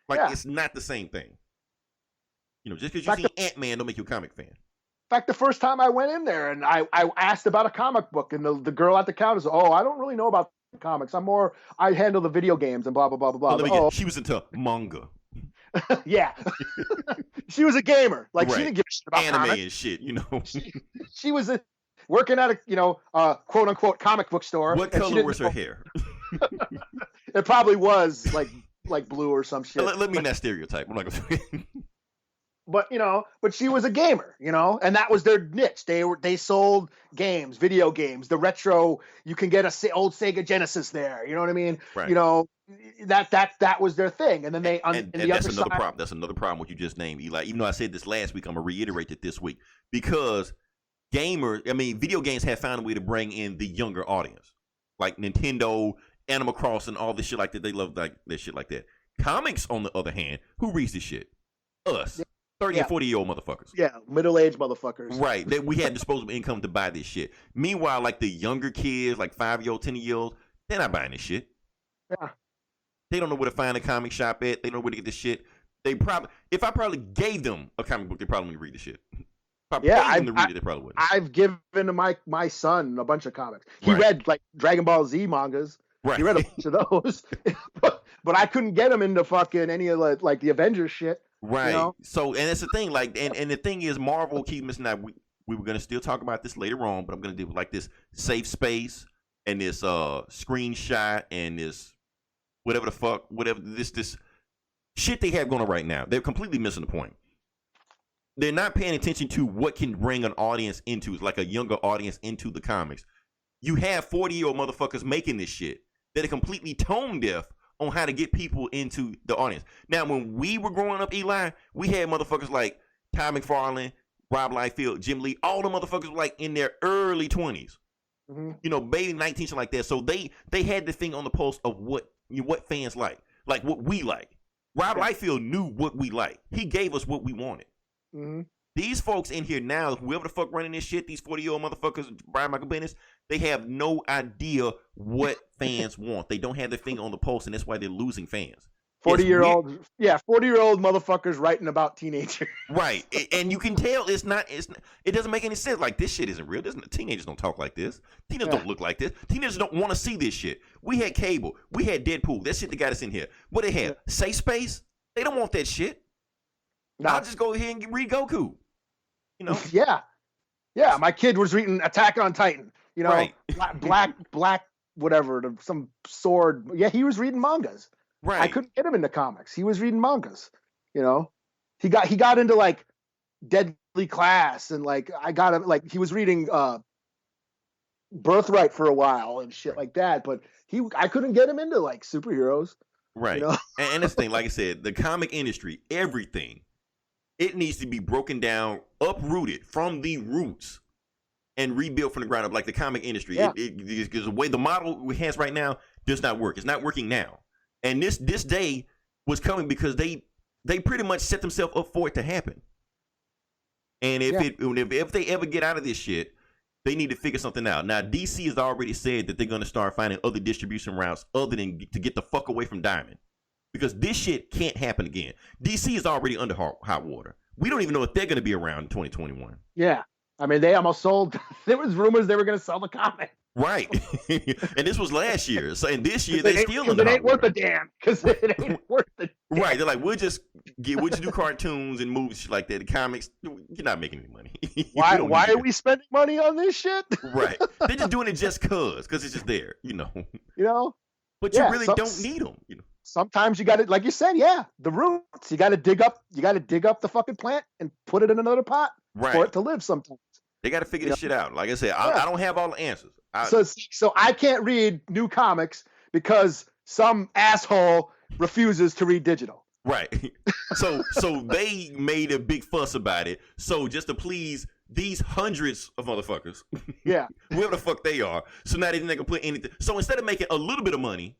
Like it's not the same thing. You know, just because you see Ant-Man don't make you a comic fan. In fact, the first time I went in there and I asked about a comic book, and the girl at the counter said, "Oh, I don't really know about comics. I handle the video games and blah blah blah blah blah." She was into manga. Yeah. She was a gamer. Like, Right. she didn't give a shit about Anime comics. and shit, you know. She was working at a quote unquote comic book store. What and she color didn't was her know- hair? It probably was like blue or some shit. Let me not stereotype. I'm not gonna. But she was a gamer, and that was their niche. They sold games, video games, the retro. You can get old Sega Genesis there. You know what I mean? Right. That was their thing. And then they and that's another problem. That's another problem. What you just named, Eli. Even though I said this last week, I'm gonna reiterate it this week because video games have found a way to bring in the younger audience, like Nintendo, Animal Crossing, all this shit like that. They love like this shit like that. Comics, on the other hand, who reads this shit? Us. 30 and 40-year-old motherfuckers. Yeah, middle-aged motherfuckers. Right. That we had disposable income to buy this shit. Meanwhile, like the younger kids, like 5-year-old, 10-year-olds, they're not buying this shit. Yeah. They don't know where to find a comic shop at. They don't know where to get this shit. If I probably gave them a comic book, they probably wouldn't read the shit. If I paid them to read it, they probably wouldn't. I've given my son a bunch of comics. He Right. read like Dragon Ball Z mangas. Right. He read a bunch of those. but I couldn't get him into fucking any of the Avengers shit. Right. So, and it's the thing, like, and the thing is, Marvel keep missing out. We were gonna still talk about this later on, but I'm gonna do like this safe space and this screenshot and this whatever this shit they have going on right now. They're completely missing the point. They're not paying attention to what can bring an audience into, like a younger audience into the comics. You have 40-year-old motherfuckers making this shit that are completely tone deaf on how to get people into the audience. Now, when we were growing up, Eli, we had motherfuckers like Ty McFarlane, Rob Liefeld, Jim Lee. All the motherfuckers were like in their early 20s. Mm-hmm. Maybe 19, something like that. So they had the thing on the pulse of what fans like what we like. Rob Liefeld knew what we like. He gave us what we wanted. Mm-hmm. These folks in here now, whoever the fuck running this shit, these 40-year-old motherfuckers, Brian Michael Bendis, they have no idea what fans want. They don't have their finger on the pulse, and that's why they're losing fans. 40-year-old motherfuckers writing about teenagers. Right. And you can tell it doesn't make any sense. Like, this shit isn't real. Teenagers don't talk like this. Teenagers don't look like this. Teenagers don't want to see this shit. We had cable. We had Deadpool. That shit that got us in here. What they have? Safe space? They don't want that shit. I'll just go ahead and read Goku. Yeah, my kid was reading Attack on Titan. Right. black whatever, some sword. Yeah, he was reading mangas. Right. I couldn't get him into comics. He was reading mangas. He got into like Deadly Class, and like I got him, like he was reading Birthright for a while and shit like that. But I couldn't get him into like superheroes. Right. And that's the thing, like I said, the comic industry, everything, it needs to be broken down, uprooted from the roots, and rebuilt from the ground up. Like the comic industry, because the way the model it has right now does not work. It's not working now. And this day was coming because they pretty much set themselves up for it to happen. And if they ever get out of this shit, they need to figure something out. Now, DC has already said that they're going to start finding other distribution routes other than to get the fuck away from Diamond. Because this shit can't happen again. DC is already under hot water. We don't even know if they're going to be around in 2021. Yeah. I mean, they almost sold. There was rumors they were going to sell the comic. Right. And this was last year. So, and this year, they're still under hot water. It ain't worth a damn. Because it ain't worth it. Right. They're like, we'll just do cartoons and movies shit like that. The comics, you're not making any money. Why are we spending money on this shit? Right. They're just doing it just because it's just there, But you really don't need them, Sometimes you got to, like you said, the roots. You got to dig up the fucking plant and put it in another pot for it to live sometimes. They got to figure this shit out. Like I said, I don't have all the answers. So I can't read new comics because some asshole refuses to read digital. Right. So they made a big fuss about it. So just to please these hundreds of motherfuckers, whoever the fuck they are, so now they think they can put anything. So instead of making a little bit of money,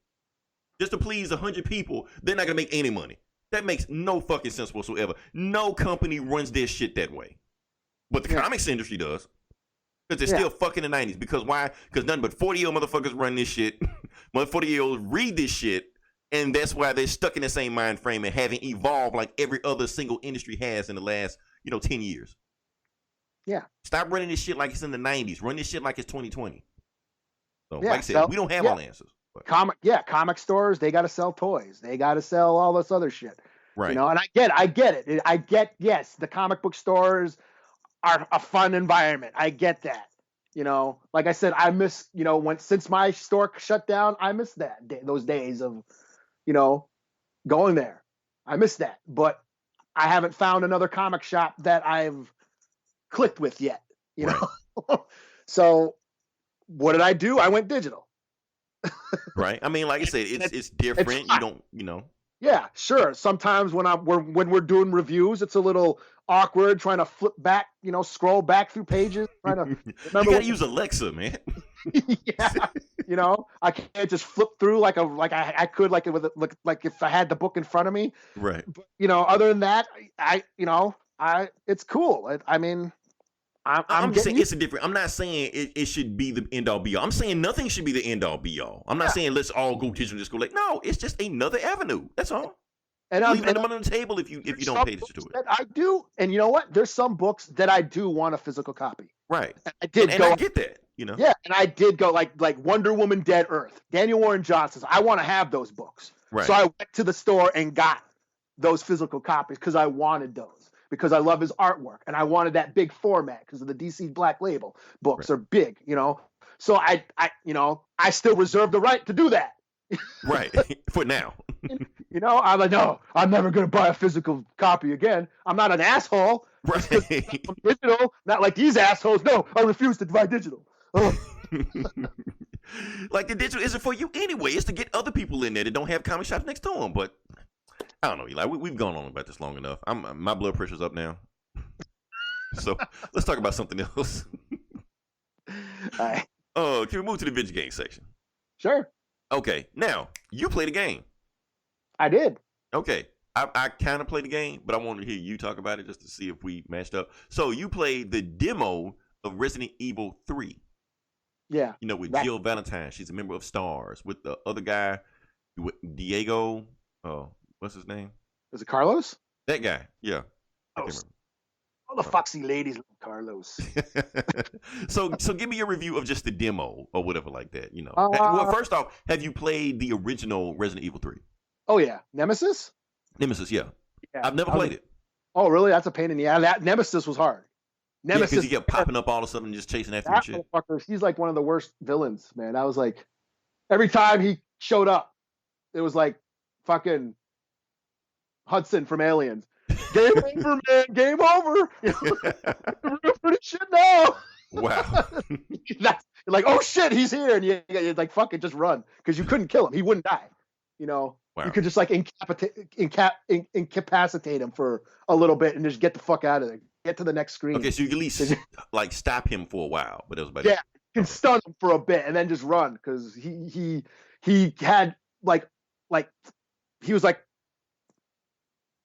just to please 100 people, they're not gonna make any money. That makes no fucking sense whatsoever. No company runs their shit that way, but the comics industry does. Because they're still fucking the 90s. Because why? Because nothing but 40-year-old motherfuckers run this shit. 40-year-olds read this shit. And that's why they're stuck in the same mind frame and haven't evolved like every other single industry has in the last, 10 years. Yeah. Stop running this shit like it's in the 90s. Run this shit like it's 2020. So, Yeah, like I said, we don't have all the answers. But. Comic stores, they got to sell toys. They got to sell all this other shit. Right. And I get it. Yes, the comic book stores are a fun environment. I get that. Like I said, I miss, since my store shut down, I miss those days of, going there. I miss that. But I haven't found another comic shop that I've clicked with yet, know? So what did I do? I went digital. Right. I mean, like I said, it's different. You don't. Yeah, sure. Sometimes when we're doing reviews, it's a little awkward trying to flip back, scroll back through pages. Trying to remember. You gotta use Alexa, man. Yeah, I can't just flip through like I could like if I had the book in front of me. Right. But, other than that, it's cool. I'm just saying it's a different. I'm not saying it should be the end all be all. I'm saying nothing should be the end all be all. I'm not saying let's all go digital just go like no. It's just another avenue. That's all. And leave them on the table if you don't pay attention to it. I do, and you know what? There's some books that I do want a physical copy. Right. I did and I get that. Yeah, and I did go like Wonder Woman, Dead Earth, Daniel Warren Johnson's. I want to have those books. Right. So I went to the store and got those physical copies because I wanted those. Because I love his artwork and I wanted that big format because of the DC Black Label books are big, So I still reserve the right to do that. Right. For now. I'm like, no, I'm never going to buy a physical copy again. I'm not an asshole. Right. Digital, not like these assholes. No, I refuse to buy digital. Like the digital isn't for you anyway. It's to get other people in there that don't have comic shops next to them. But I don't know, Eli. We've gone on about this long enough. My blood pressure's up now. So let's talk about something else. All right. Can we move to the video game section? Sure. Okay. Now, you played a game. I did. Okay. I kind of played the game, but I wanted to hear you talk about it just to see if we matched up. So you played the demo of Resident Evil 3. Yeah. With Jill Valentine. She's a member of STARS. With the other guy, Diego. What's his name? Was it Carlos? That guy. Yeah. All the foxy ladies love Carlos. So give me your review of just the demo or whatever like that. Well, first off, have you played the original Resident Evil 3? Oh yeah, Nemesis. Nemesis, yeah. I've never played it. Oh really? That's a pain in the ass. That Nemesis was hard. Nemesis, because he kept popping up all of a sudden and just chasing after and shit. He's like one of the worst villains, man. I was like, every time he showed up, it was like fucking Hudson from Aliens. Game over, man. Game over. We're pretty shit now. Wow. That's like, oh shit, he's here, and you like fucking just run because you couldn't kill him. He wouldn't die. Wow. You could just like incapacitate him for a little bit and just get the fuck out of there. Get to the next screen. Okay, so you can at least like stop him for a while, but it was about you can stun him for a bit and then just run because he had like he was like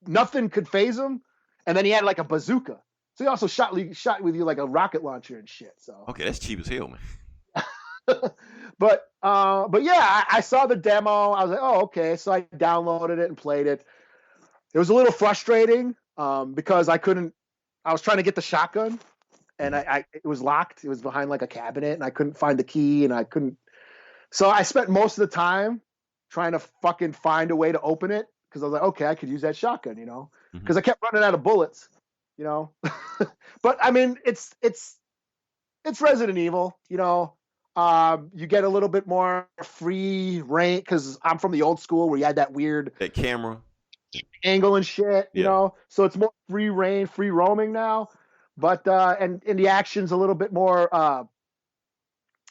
nothing could phase him, and then he had like a bazooka. So he also shot with you like a rocket launcher and shit. So okay, that's cheap as hell, man. But yeah, I saw the demo. I was like, oh okay. So I downloaded it and played it. It was a little frustrating because I was trying to get the shotgun, and it was locked. It was behind like a cabinet, and I couldn't find the key, and I couldn't. So I spent most of the time trying to fucking find a way to open it because I was like, okay, I could use that shotgun, because I kept running out of bullets, But I mean, it's Resident Evil, you get a little bit more free reign because I'm from the old school where you had that weird camera angle and shit, you know. So it's more free reign, free roaming now. But and the action's a little bit more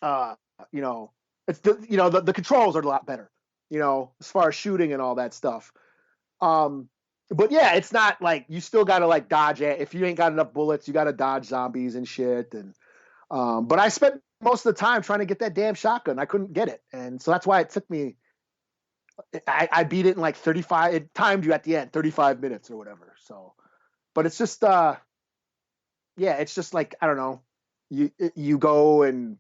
it's the controls are a lot better, as far as shooting and all that stuff. But yeah, it's not like you still gotta like dodge it. If you ain't got enough bullets, you gotta dodge zombies and shit. And but I spent most of the time trying to get that damn shotgun. I couldn't get it, and so that's why it took me. I beat it in like 35. It timed you at the end, 35 minutes or whatever. So, but it's just it's just like I don't know. You go and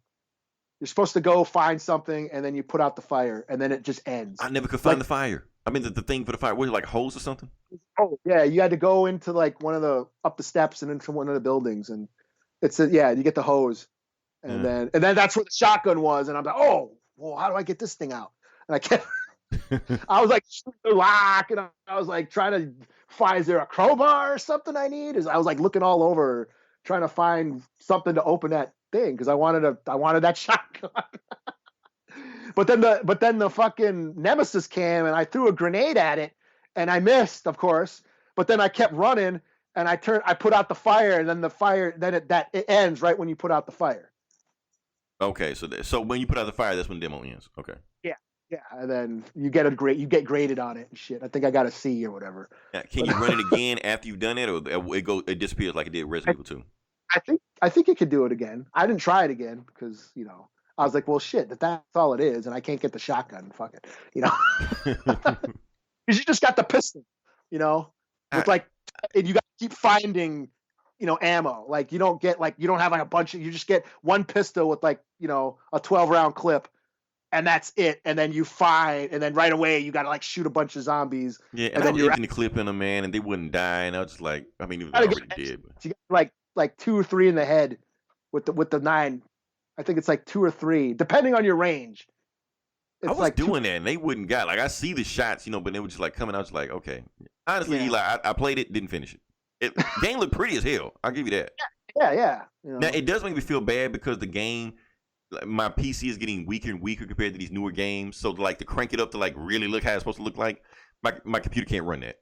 You're supposed to go find something, and then you put out the fire, and then it just ends. I never could find the fire. I mean, the thing for the fire. Was it like a hose or something? Oh yeah, you had to go into like up the steps and into one of the buildings, and you get the hose, and then that's where the shotgun was, and I'm like, oh, well, how do I get this thing out? And I kept, I was like, the lock, and I was like trying to find, is there a crowbar or something I need? I was like looking all over, trying to find something to open that thing because I wanted that shotgun. But then the fucking Nemesis came and I threw a grenade at it and I missed, of course. But then I kept running and I put out the fire, and then the fire it ends right when you put out the fire. Okay, so when you put out the fire, that's when the demo ends. Okay. Yeah, and then you get graded on it and shit. I think I got a C or whatever. Yeah, can you run it again after you've done it, or it disappears like it did Resident Evil 2? I think it could do it again. I didn't try it again because I was like, well, shit, that's all it is, and I can't get the shotgun. Fuck it, because you just got the pistol, with like, and you got to keep finding, ammo. Like you don't get you don't have like a bunch of, you just get one pistol with like a 12-round clip. And that's it. And then you find, and then right away you got to like shoot a bunch of zombies. Yeah, and then you're in the clip in them, man, and they wouldn't die. And I was just like, I mean, it was already dead. But. You got like 2 or 3 in the head with the 9. I think it's like 2 or 3, depending on your range. I was doing that, and they wouldn't got like I see the shots, but they were just like coming out. Just like, okay, honestly, Eli, I played it, didn't finish it. Game looked pretty as hell. I'll give you that. Yeah. Now it does make me feel bad because the game. My PC is getting weaker and weaker compared to these newer games. So to crank it up to really look how it's supposed to look like, my computer can't run that.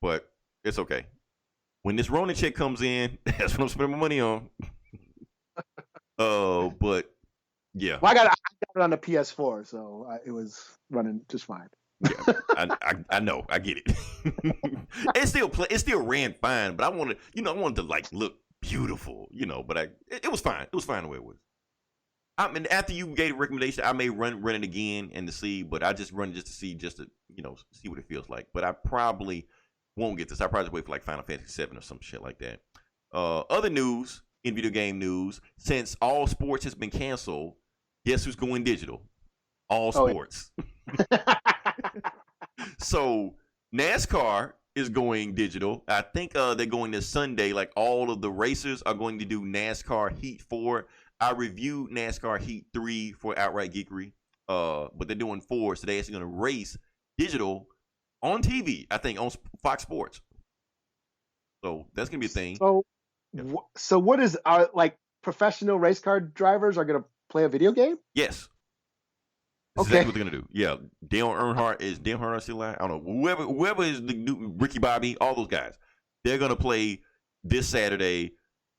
But it's okay. When this Ronin check comes in, that's what I'm spending my money on. But yeah. Well, I got it on the PS4, so it was running just fine. Yeah, I know, I get it. It still ran fine, but I wanted to look beautiful, But it was fine. It was fine the way it was. I mean, after you gave a recommendation, I may run it again and to see, but I just run it just to see what it feels like. But I probably won't get this. I probably wait for Final Fantasy VII or some shit like that. Other news in video game news: since all sports has been canceled, guess who's going digital? All sports. Yeah. So NASCAR is going digital. I think they're going this Sunday. Like all of the racers are going to do NASCAR Heat 4. I reviewed NASCAR Heat 3 for Outright Geekery, but they're doing 4, so they're actually going to race digital on TV, I think, on Fox Sports. So that's going to be a thing. So what is, professional race car drivers are going to play a video game? Yes. That's exactly what they're going to do. Yeah. Dale Earnhardt still alive? I don't know. Whoever is the new Ricky Bobby, all those guys, they're going to play this Saturday.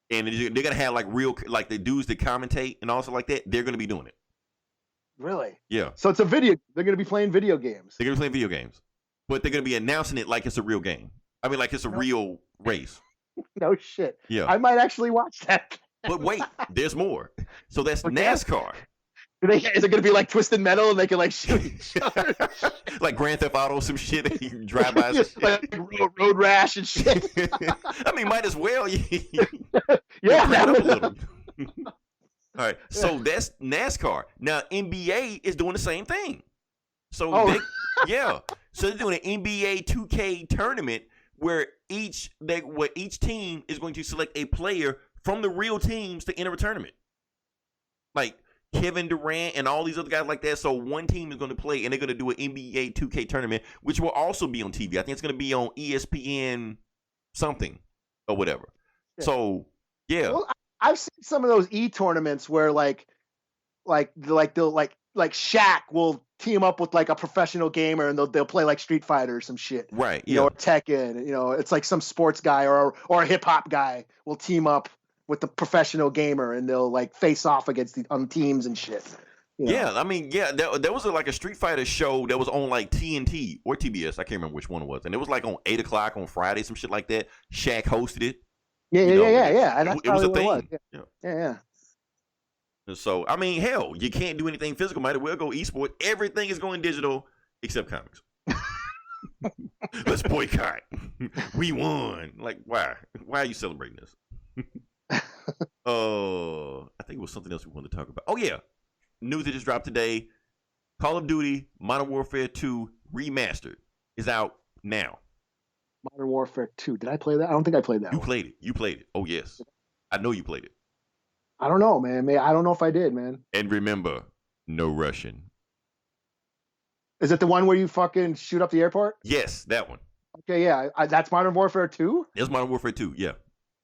And they're going to have real, the dudes that commentate and also like that, they're going to be doing it. Really? Yeah. So it's they're going to be playing video games. They're going to be playing video games. But they're going to be announcing it like it's a real game. I mean, like it's a real race. No shit. Yeah. I might actually watch that. But wait, there's more. So that's NASCAR. Is it going to be like Twisted Metal and they can shoot each other? Like Grand Theft Auto, some shit. You drive by. Like road rash and shit. I mean, might as well. Yeah. All right. So that's NASCAR. Now NBA is doing the same thing. So So they're doing an NBA 2K tournament where each team is going to select a player from the real teams to enter a tournament. Like Kevin Durant and all these other guys like that. So one team is going to play, and they're going to do an NBA 2K tournament, which will also be on TV. I think it's going to be on ESPN something or whatever. Yeah. So, yeah. Well, I've seen some of those tournaments where they'll Shaq will team up with a professional gamer and they'll play Street Fighter or some shit. Right. You know, or Tekken. It's like some sports guy or a hip hop guy will team up with the professional gamer and they'll face off against on teams and shit. Yeah, I mean, there was a Street Fighter show that was on TNT or TBS. I can't remember which one it was, and it was on 8:00 on Friday, some shit like that. Shaq hosted it. Yeah. And it was a thing. Yeah. So I mean, hell, you can't do anything physical. Might as well go esports. Everything is going digital except comics. Let's boycott. We won. Why? Why are you celebrating this? I think it was something else we wanted to talk about. Oh yeah, news that just dropped today. Call of Duty Modern Warfare 2 Remastered is out now. Modern Warfare 2. Did I play that? I don't think I played that. You one. played it. You played it. Oh, yes. I know you played it. I don't know, man. I don't know if I did, man. And remember, no Russian. Is it the one where you fucking shoot up the airport? Yes, that one. Okay, yeah. That's Modern Warfare 2? It's Modern Warfare 2, yeah.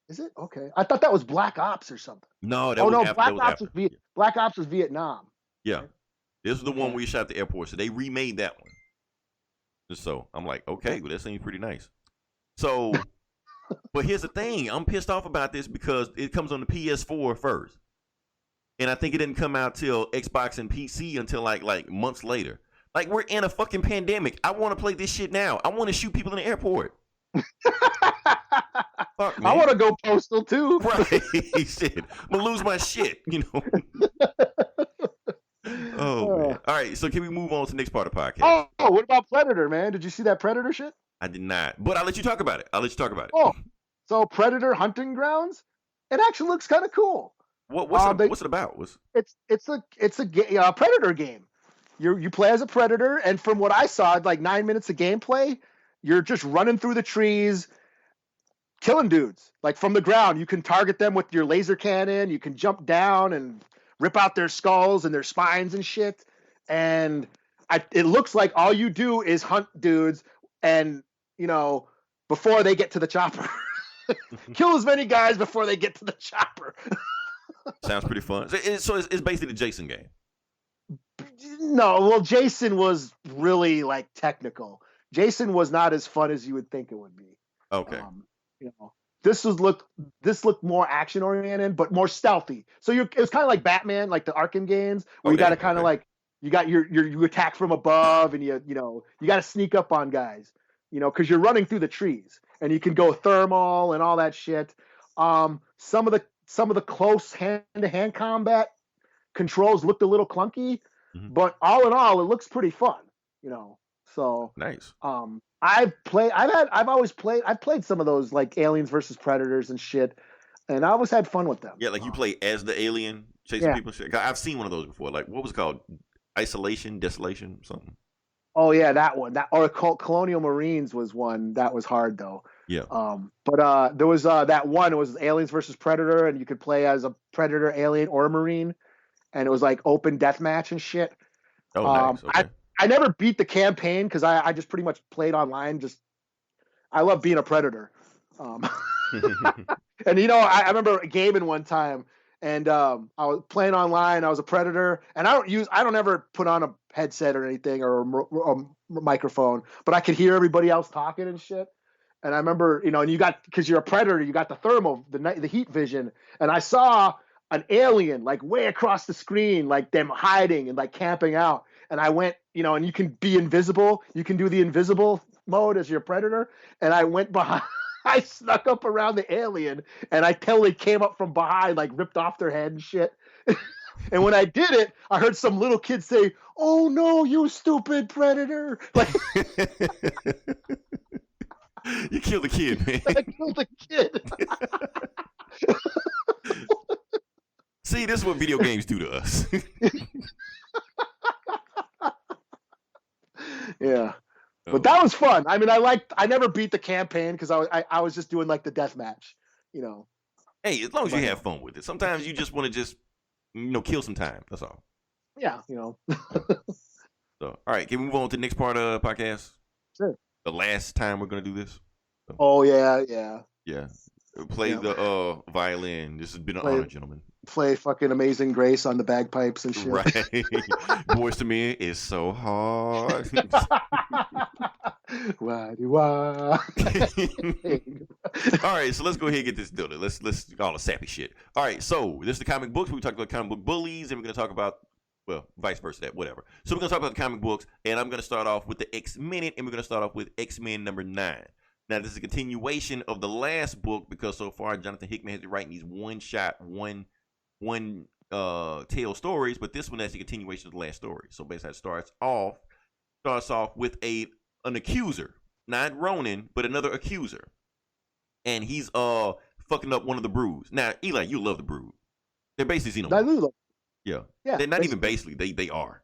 Is it? Okay. I thought that was Black Ops or something. No, that was after. Black That was Ops after. was Black Ops was Vietnam. Yeah. This was the one where you shot at the airport. So they remade that one. So I'm like, okay, well, that seems pretty nice. So, but here's the thing. I'm pissed off about this because it comes on the PS4 first. And I think it didn't come out till Xbox and PC until like months later. Like, we're in a fucking pandemic. I want to play this shit now. I want to shoot people in the airport. Fuck, man. I want to go postal too. Right. Shit. I'm going to lose my shit, you know. Oh, man. All right, so can we move on to the next part of the podcast? Oh, what about Predator, man? Did you see that Predator shit? I did not, but I'll let you talk about it. Oh, so Predator Hunting Grounds? It actually looks kind of cool. What's it about? It's a Predator game. You play as a Predator, and from what I saw, like 9 minutes of gameplay, you're just running through the trees, killing dudes. Like from the ground, you can target them with your laser cannon. You can jump down and rip out their skulls and their spines and shit. And it looks like all you do is hunt dudes, and before they get to the chopper, kill as many guys before they get to the chopper. Sounds pretty fun. So it's basically the Jason game. No, well, Jason was really like technical. Jason was not as fun as you would think it would be. Okay. This looked more action oriented, but more stealthy. So it was kind of like Batman, like the Arkham games, where you got to kind of like you attack from above, and you got to sneak up on guys, because you're running through the trees, and you can go thermal and all that shit. Some of the close hand-to-hand combat controls looked a little clunky, but all in all, it looks pretty fun, So nice. I've played some of those like Aliens versus Predators and shit, and I always had fun with them. Yeah, like you play as the alien chasing people. I've seen one of those before. Like, what was it called? Isolation, Desolation, something. Oh yeah, that one. Or Colonial Marines was one that was hard though. Yeah. But there was that one. It was Aliens versus Predator, and you could play as a Predator, Alien, or a Marine, and it was like open deathmatch and shit. Oh, nice. Okay. I never beat the campaign because I just pretty much played online. I love being a Predator. And I remember gaming one time, and I was playing online. I was a Predator, and I don't ever put on a headset or anything or a microphone, but I could hear everybody else talking and shit. And I remember, and because you're a Predator, you got the thermal, the heat vision, and I saw an alien like way across the screen, like them hiding and like camping out. And I went, and you can be invisible. You can do the invisible mode as your Predator. And I went behind. I snuck up around the alien, and I totally came up from behind, like ripped off their head and shit. And when I did it, I heard some little kid say, "Oh no, you stupid Predator!" Like, you killed the kid, man. I killed the kid. See, this is what video games do to us. Yeah. But that was fun. I mean, I never beat the campaign because I was just doing like the death match, Hey, as long as you have fun with it. Sometimes you just want to kill some time. That's all. Yeah, So, all right, can we move on to the next part of the podcast? Sure. The last time we're going to do this. So, oh, yeah. Yeah. Play the violin. This has been an honor, gentlemen. Play fucking Amazing Grace on the bagpipes and shit. Right. Boys to Men is so hard. Why do I? All right, so let's go ahead and get this done. Let's all the sappy shit. All right, so this is the comic books. We talk about comic book bullies, and we're going to talk about, well, vice versa, that whatever. So we're going to talk about the comic books, and I'm going to start off with the X-Men, and we're going to start off with X-Men number 9. Now, this is a continuation of the last book because so far Jonathan Hickman has been writing these one-shot, one tale stories, but this one is a continuation of the last story. So basically, it starts off with an accuser, not Ronin, but another accuser, and he's fucking up one of the Broods. Now, Eli, you love the Brood. They're basically xenomorphs. I do love. Yeah. Yeah, They're not even basically. basically. They are.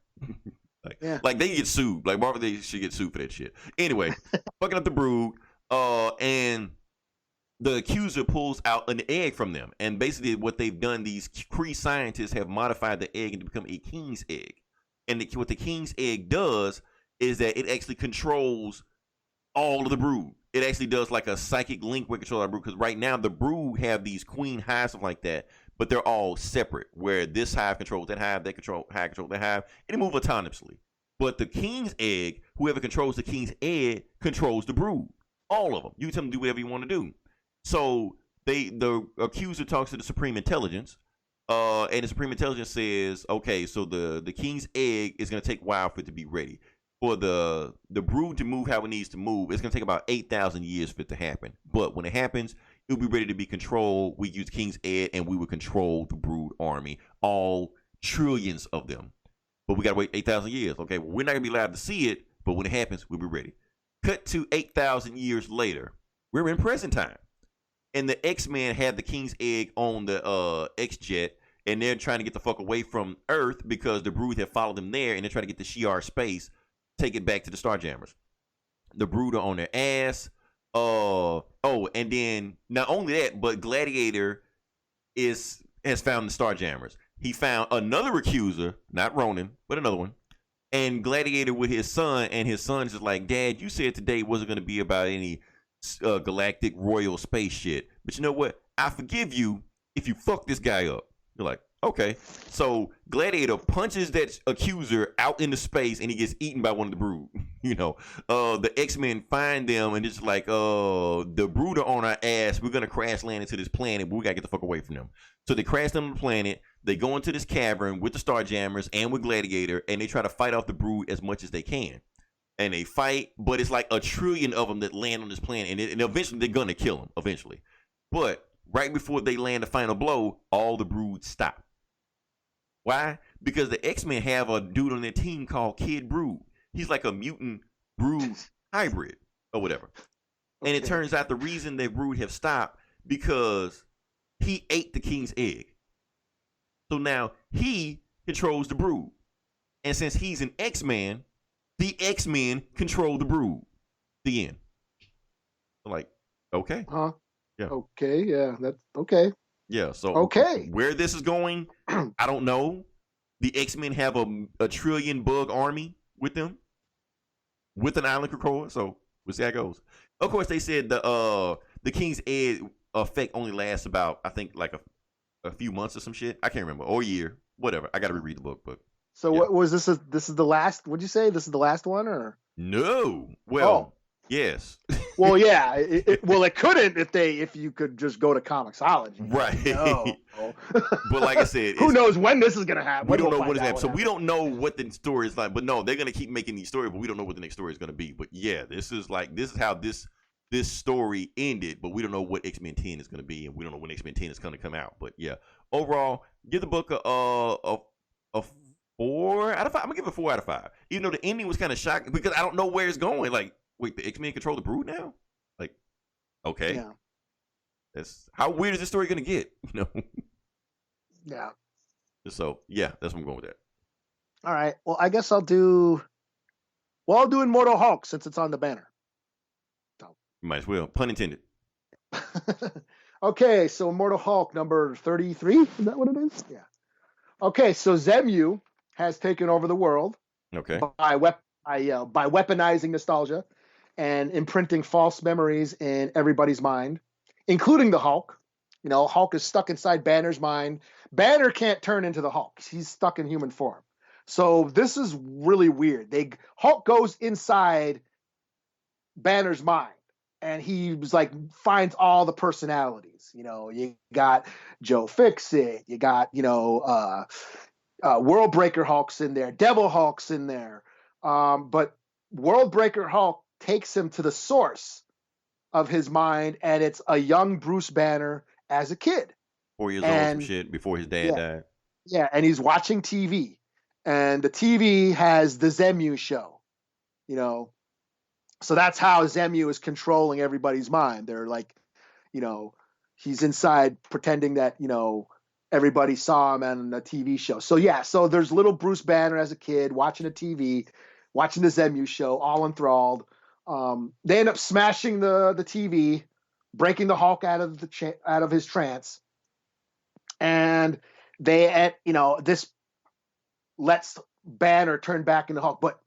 Yeah. Like they get sued. Like Marvel, they should get sued for that shit. Anyway, fucking up the brood. And the accuser pulls out an egg from them. And basically what they've done, these Kree scientists have modified the egg to become a king's egg. And what the king's egg does is that it actually controls all of the brood. It actually does like a psychic link with control of the brood. Because right now the brood have these queen hives, stuff like that, but they're all separate. Where this hive controls that hive, that control that hive, and they move autonomously. But the king's egg, whoever controls the king's egg, controls the brood. All of them. You can tell them to do whatever you want to do. So the accuser talks to the Supreme Intelligence, and the Supreme Intelligence says, okay, so the king's egg is going to take a while for it to be ready. For the brood to move how it needs to move, it's going to take about 8,000 years for it to happen. But when it happens, it'll be ready to be controlled. We use king's egg, and we will control the brood army, all trillions of them. But we got to wait 8,000 years. Okay, well, we're not going to be allowed to see it, but when it happens, we'll be ready. Cut to 8,000 years later. We're in present time. And the X-Men have the king's egg on the X-Jet, and they're trying to get the fuck away from Earth because the brood have followed them there, and they're trying to get the Shi'ar space, take it back to the Starjammers. The brood are on their ass. And then not only that, but Gladiator has found the Starjammers. He found another accuser, not Ronan, but another one. And Gladiator with his son, and his son's just like, Dad, you said today wasn't going to be about any galactic royal space shit. But you know what? I forgive you if you fuck this guy up. You're like, okay. So Gladiator punches that accuser out into space, and he gets eaten by one of the brood. The X-Men find them, and it's like, the brood are on our ass. We're going to crash land into this planet, but we got to get the fuck away from them. So they crash them on the planet. They go into this cavern with the Starjammers and with Gladiator, and they try to fight off the brood as much as they can. And they fight, but it's like a trillion of them that land on this planet, and eventually they're going to kill them, eventually. But right before they land the final blow, all the brood stop. Why? Because the X-Men have a dude on their team called Kid Brood. He's like a mutant brood hybrid or whatever. And it turns out the reason that brood have stopped because he ate the king's egg. So now he controls the brood. And since he's an X-Man, the X-Men control the brood. The end. Like, okay. Huh? Yeah. Okay, yeah, that's okay. Yeah, so okay. Where this is going, I don't know. The X-Men have a trillion bug army with them, with an island controller, so we'll see how it goes. Of course, they said the King's Egg effect only lasts about, I think, like a few months or some shit. I can't remember, or a year, whatever. I got to reread the book, but. So yeah. what was this? This is the last. What'd you say? This is the last one, or no? Well, yes. Well, yeah. It couldn't if you could just go to Comixology, right? No. But like I said, who knows when this is gonna happen? We don't know what is happening. So we don't know what the story is like. But no, they're gonna keep making these stories, but we don't know what the next story is gonna be. But yeah, this is how this story ended. But we don't know what X-Men 10 is gonna be, and we don't know when X-Men 10 is gonna come out. But yeah, overall, give the book a 4 out of 5. I'm gonna give it a 4 out of 5. Even though the ending was kind of shocking because I don't know where it's going. Like, wait, the X-Men control the brood now? Like, okay. Yeah. That's how weird is this story gonna get? Yeah. So yeah, that's what I'm going with that. All right. Well, I guess I'll do Immortal Hulk since it's on the banner. So. Might as well. Pun intended. Okay, so Immortal Hulk number 33. Is that what it is? Yeah. Okay, so Zemu has taken over the world. Okay. By weaponizing nostalgia and imprinting false memories in everybody's mind, including the Hulk. Hulk is stuck inside Banner's mind. Banner can't turn into the Hulk. He's stuck in human form. So this is really weird. Hulk goes inside Banner's mind, and he was like finds all the personalities. You got Joe Fixit, you got World Breaker Hulk's in there, Devil Hulk's in there, but World Breaker Hulk takes him to the source of his mind, and it's a young Bruce Banner as a kid, 4 years old, some shit before his dad died. Yeah, and he's watching TV, and the TV has the Zemu show, So that's how Zemu is controlling everybody's mind. They're like, he's inside pretending that, everybody saw him on the TV show. So yeah, so there's little Bruce Banner as a kid watching the TV, watching the Zemu show, all enthralled. They end up smashing the TV, breaking the Hulk out of his trance, and this lets Banner turn back into Hulk, but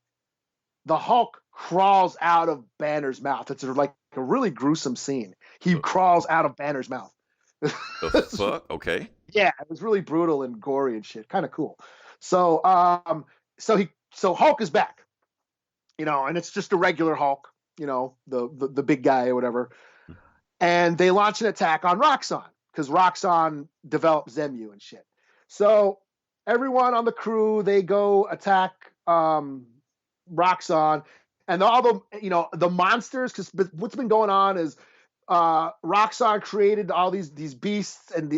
the Hulk crawls out of Banner's mouth. It's like a really gruesome scene. He crawls out of Banner's mouth. The fuck? Okay. Yeah, it was really brutal and gory and shit. Kind of cool. So Hulk is back, and it's just a regular Hulk, the big guy or whatever. And they launch an attack on Roxxon because Roxxon developed Zemu and shit. So everyone on the crew, they go attack Roxxon, and all the monsters, because what's been going on is Roxxon created all these beasts, and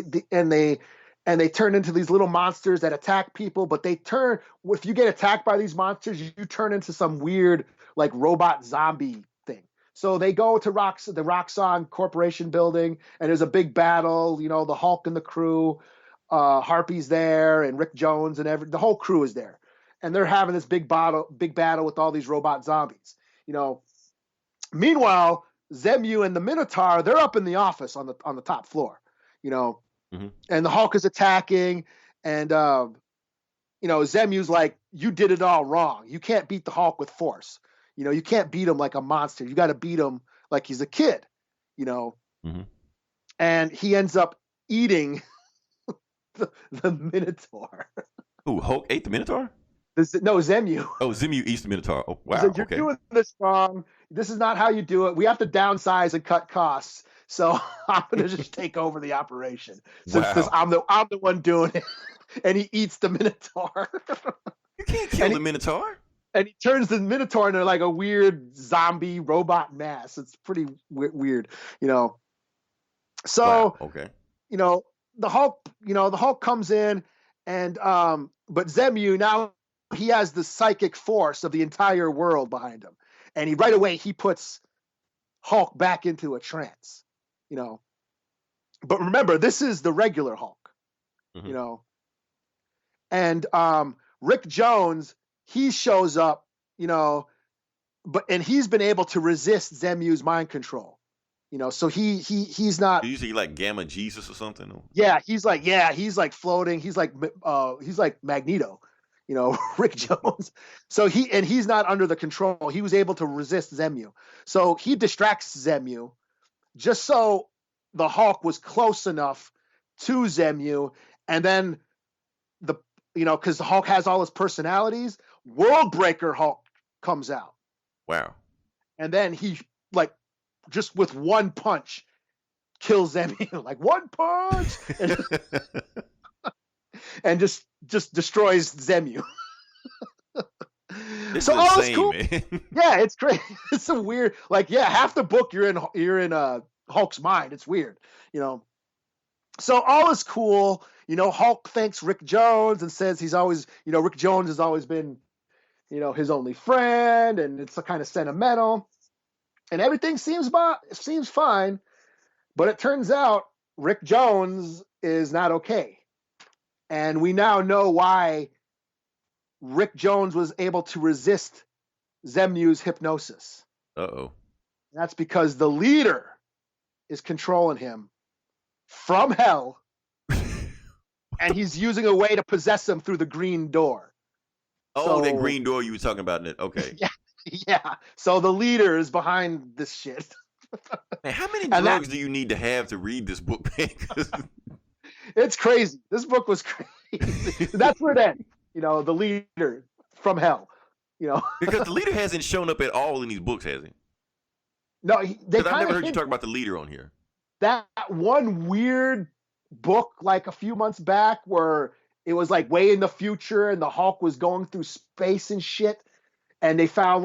they turn into these little monsters that attack people. But if you get attacked by these monsters, you turn into some weird like robot zombie thing. So they go to the Roxxon Corporation building, and there's a big battle. The Hulk and the crew, Harpy's there, and Rick Jones, and the whole crew is there, and they're having this big battle with all these robot zombies. Meanwhile, Zemu and the Minotaur, they're up in the office on the top floor, Mm-hmm. and the Hulk is attacking, and Zemu's like, you did it all wrong. You can't beat the Hulk with force. You can't beat him like a monster. You got to beat him like he's a kid, Mm-hmm. And he ends up eating the Minotaur. Ooh, Hulk ate the Minotaur? No, Zemu. Oh, Zemu eats the Minotaur. Oh, wow. Said, you're doing this wrong. This is not how you do it. We have to downsize and cut costs. So I'm going to just take over the operation since I'm the one doing it. And he eats the Minotaur. You can't kill the Minotaur. And he turns the Minotaur into like a weird zombie robot mass. It's pretty weird, So, wow. Okay. the Hulk comes in, and but Zemu now, he has the psychic force of the entire world behind him, and right away he puts Hulk back into a trance, But remember, this is the regular Hulk, Mm-hmm. And Rick Jones, he shows up, and he's been able to resist Zemu's mind control, so he's not. Did you say like Gamma Jesus or something? Yeah, he's like floating. He's like Magneto, Rick Jones. So he's not under the control. He was able to resist Zemu. So he distracts Zemu just so the Hulk was close enough to Zemu, and then because the Hulk has all his personalities, Worldbreaker Hulk comes out. Wow. And then he just with one punch kills Zemu, like one punch, and just destroys Zemu. This so is all insane, is cool. man. Yeah, it's great. It's a weird, half the book you're in Hulk's mind. It's weird, So all is cool. Hulk thanks Rick Jones and says he's always, Rick Jones has always been, his only friend, and it's kind of sentimental, and everything seems fine. But it turns out Rick Jones is not okay. And we now know why Rick Jones was able to resist Zemu's hypnosis. Uh-oh. That's because the leader is controlling him from hell, and he's using a way to possess him through the green door. Oh, that green door you were talking about. Okay. Yeah. So the leader is behind this shit. Man, how many drugs do you need to have to read this book, man? It's crazy. This book was crazy. That's where it ends. The leader from hell. Because the leader hasn't shown up at all in these books, has he? No, Because I've never heard you talk about the leader on here. That one weird book a few months back where it was way in the future and the Hulk was going through space and shit, and they found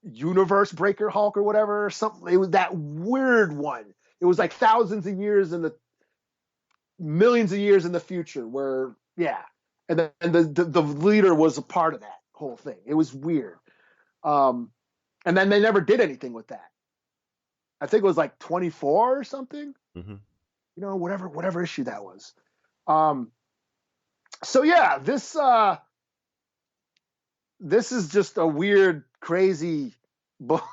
Universe Breaker Hulk or whatever or something. It was that weird one. It was thousands of years in the millions of years in the future where, yeah. And then the leader was a part of that whole thing. It was weird. And then they never did anything with that. I think it was 24 or something. Mm-hmm. Whatever issue that was. So yeah, this is just a weird, crazy book.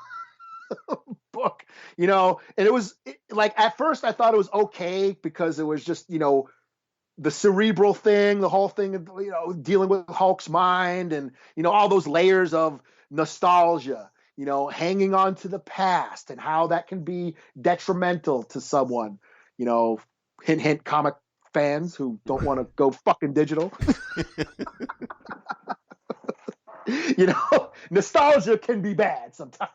And it was like at first I thought it was okay because it was just the cerebral thing, the whole thing of dealing with Hulk's mind and all those layers of nostalgia, hanging on to the past and how that can be detrimental to someone, hint hint, comic fans who don't want to go fucking digital. Nostalgia can be bad sometimes.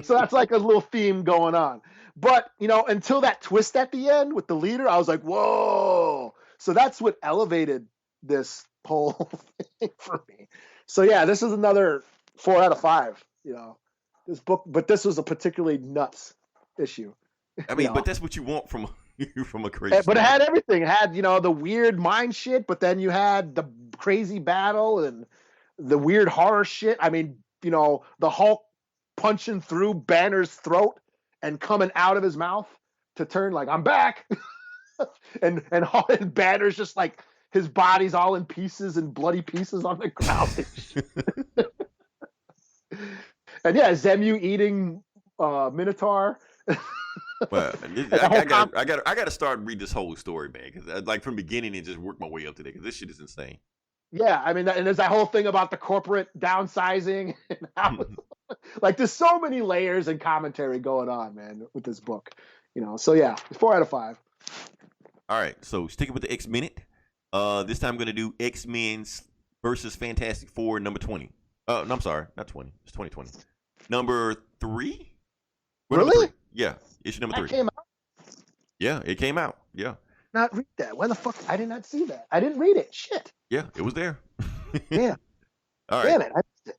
So that's like a little theme going on. But, until that twist at the end with the leader, I was like, whoa. So that's what elevated this whole thing for me. So yeah, this is another 4 out of 5, this book, but this was a particularly nuts issue. I mean, but that's what you want from a crazy But it had everything. It had, the weird mind shit, but then you had the crazy battle and the weird horror shit. I mean, the Hulk punching through Banner's throat and coming out of his mouth to turn like, I'm back. and Banner's just like, his body's all in pieces and bloody pieces on the ground. And yeah, Zemu eating Minotaur. Well, I got to start reading this whole story, man. Because like from the beginning and just work my way up to there. Because this shit is insane. Yeah, I mean, and there's that whole thing about the corporate downsizing and how, like, there's so many layers and commentary going on, man, with this book. So yeah, 4 out of 5. All right, so sticking with the X-Minute. This time I'm gonna do X-Men versus Fantastic Four number 20. No, I'm sorry, not 20. It's 2020. Number 3. Really? Number 3. Yeah, issue number 3. That came out? Yeah, it came out. Yeah. Not read that. Why the fuck? I did not see that. I didn't read it. Shit. Yeah, it was there. Yeah. All right. Damn it. I missed it.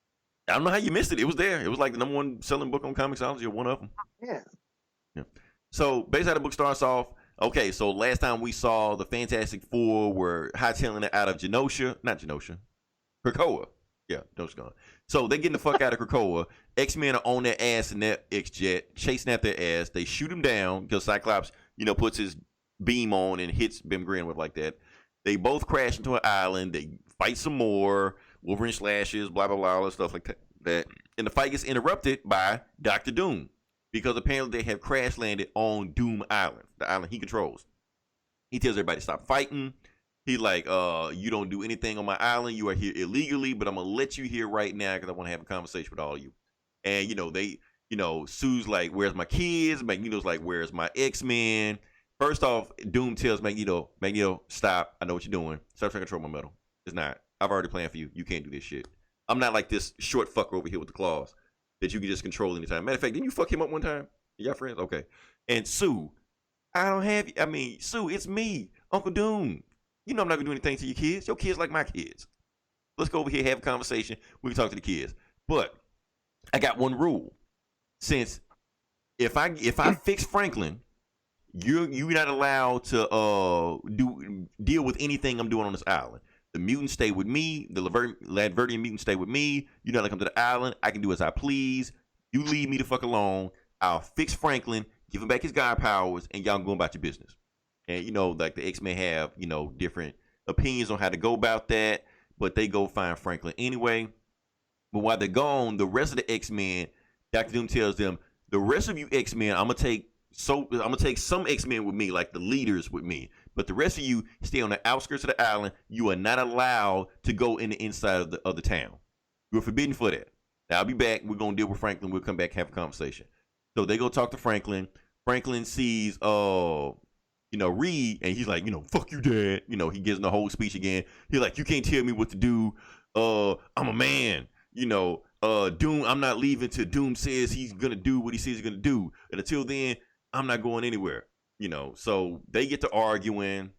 I don't know how you missed it. It was there. It was like the number 1 selling book on Comixology or one of them. Yeah. So basically how the book starts off, okay, so last time we saw the Fantastic Four were hightailing it out of Krakoa. Yeah, Genosha's gone. So they getting the fuck out of Krakoa. X-Men are on their ass in their X-Jet, chasing at their ass. They shoot him down because Cyclops, puts his beam on and hits Ben Grimm with like that. They both crash into an island. They fight some more. Wolverine slashes, blah, blah, blah, all that stuff like that. And the fight gets interrupted by Dr. Doom because apparently they have crash landed on Doom Island, the island he controls. He tells everybody to stop fighting. He's like, you don't do anything on my island. You are here illegally, but I'm going to let you here right now because I want to have a conversation with all of you. And, Sue's like, where's my kids? Magneto's like, where's my X-Men? First off, Doom tells Magneto, stop. I know what you're doing. Stop trying to control my metal. It's not. I've already planned for you. You can't do this shit. I'm not like this short fucker over here with the claws that you can just control anytime. Matter of fact, didn't you fuck him up one time? Y'all friends? Okay. And Sue, Sue, it's me, Uncle Doom. I'm not going to do anything to your kids. Your kids like my kids. Let's go over here, have a conversation. We can talk to the kids. But I got one rule. Since if I fix Franklin, you're not allowed to deal with anything I'm doing on this island. The mutants stay with me. The Ladverdian mutants stay with me. You're not gonna come to the island. I can do as I please. You leave me the fuck alone. I'll fix Franklin, give him back his god powers, and y'all go about your business. And like the X-Men have, different opinions on how to go about that, but they go find Franklin anyway. But while they're gone, the rest of the X-Men, Dr. Doom tells them, the rest of you X-Men, I'm gonna take some X-Men with me, like the leaders with me. But the rest of you stay on the outskirts of the island. You are not allowed to go in the inside of the town. You're forbidden for that. Now, I'll be back. We're going to deal with Franklin. We'll come back and have a conversation. So they go talk to Franklin. Franklin sees, Reed, and he's like, fuck you, Dad. He gives him the whole speech again. He's like, you can't tell me what to do. I'm a man. Doom, I'm not leaving till Doom says he's going to do what he says he's going to do. And until then, I'm not going anywhere. So they get to arguing.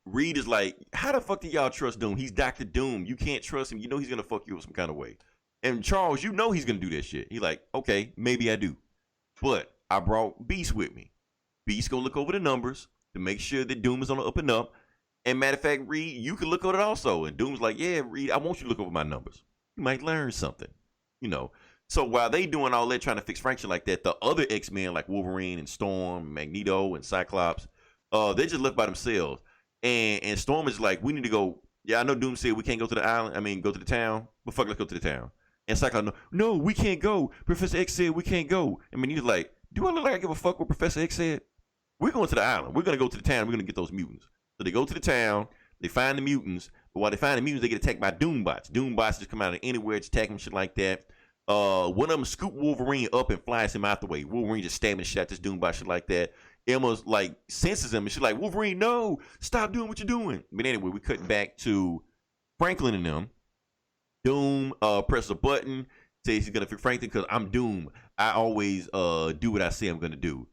Reed is like, how the fuck do y'all trust Doom? He's Dr. Doom. You can't trust him. He's going to fuck you up some kind of way. And Charles, he's going to do that shit. He's like, okay, maybe I do. But I brought Beast with me. Beast going to look over the numbers to make sure that Doom is on the up and up. And matter of fact, Reed, you can look over it also. And Doom's like, yeah, Reed, I want you to look over my numbers. You might learn something, So while they doing all that, trying to fix Franklin like that, the other X-Men like Wolverine and Storm, Magneto and Cyclops, they're just left by themselves. And Storm is like, we need to go. Yeah, I know Doom said we can't go to the island. I mean, go to the town. But fuck, let's go to the town. And Cyclops, no, we can't go. Professor X said we can't go. I mean, he's like, do I look like I give a fuck what Professor X said? We're going to the island. We're going to go to the town. We're going to get those mutants. So they go to the town. They find the mutants. But while they find the mutants, they get attacked by Doombots. Doombots just come out of anywhere to attack them, shit like that. One of them scoop Wolverine up and flies him out the way. Wolverine just stabbing the shit at this Doombot, shit like that. Emma's like senses him and she's like, Wolverine, no, stop doing what you're doing. But anyway, we cut back to Franklin and them. Doom presses a button, says he's gonna fix Franklin because I'm Doom. I always do what I say I'm gonna do.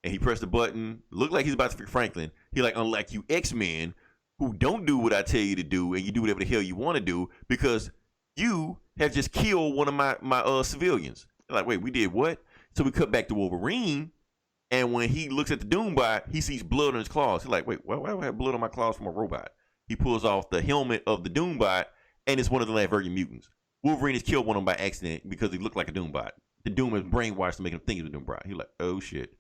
And he pressed the button. Looked like he's about to fix Franklin. He like, unlike you X-Men who don't do what I tell you to do, and you do whatever the hell you want to do because you have just killed one of my civilians. They're like, wait, we did what? So we cut back to Wolverine. And when he looks at the Doombot, he sees blood on his claws. He's like, wait, why do I have blood on my claws from a robot? He pulls off the helmet of the Doombot, and it's one of the Latveria mutants. Wolverine has killed one of them by accident because he looked like a Doombot. The Doom is brainwashed to make him think he's a Doombot. He's like, oh shit.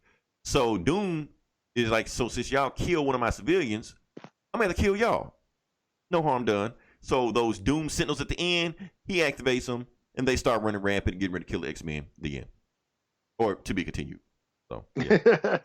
So Doom is like, so since y'all killed one of my civilians, I'm going to kill y'all. No harm done. So those Doom Sentinels at the end, he activates them, and they start running rampant and getting ready to kill the X-Men. The end. Or to be continued. So, yeah.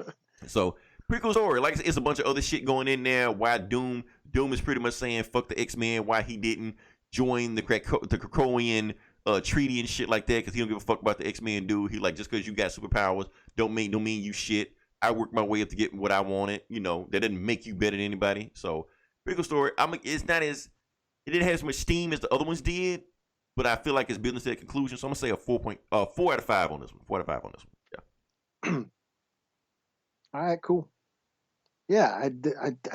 So, pretty cool story. Like I said, it's a bunch of other shit going in there. Why Doom is pretty much saying fuck the X-Men. Why he didn't join the Krakowian treaty and shit like that because he don't give a fuck about the X-Men dude. He like, just because you got superpowers don't mean you shit. I worked my way up to get what I wanted. You know, that didn't make you better than anybody. So, pretty cool story. It didn't have as much steam as the other ones did, but I feel like it's building to that conclusion. So I'm gonna say a 4 out of 5 on this one. 4 out of 5 on this one. Yeah. All right, cool. Yeah, I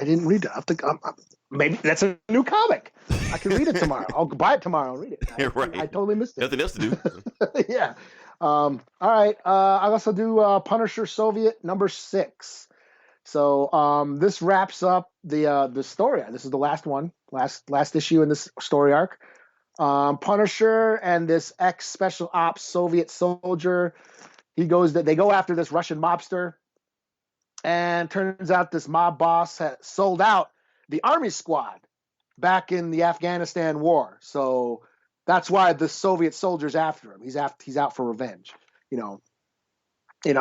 didn't read that. Maybe that's a new comic. I can read it tomorrow. I'll buy it tomorrow and read it. Right. I totally missed it. Nothing else to do. Yeah. All right. I'll also do Punisher Soviet #6. So this wraps up the story. This is the last one, last issue in this story arc. Punisher and this ex-special ops Soviet soldier. They go after this Russian mobster, and turns out this mob boss had sold out the army squad back in the Afghanistan war. So that's why the Soviet soldier's after him. He's out for revenge. You know,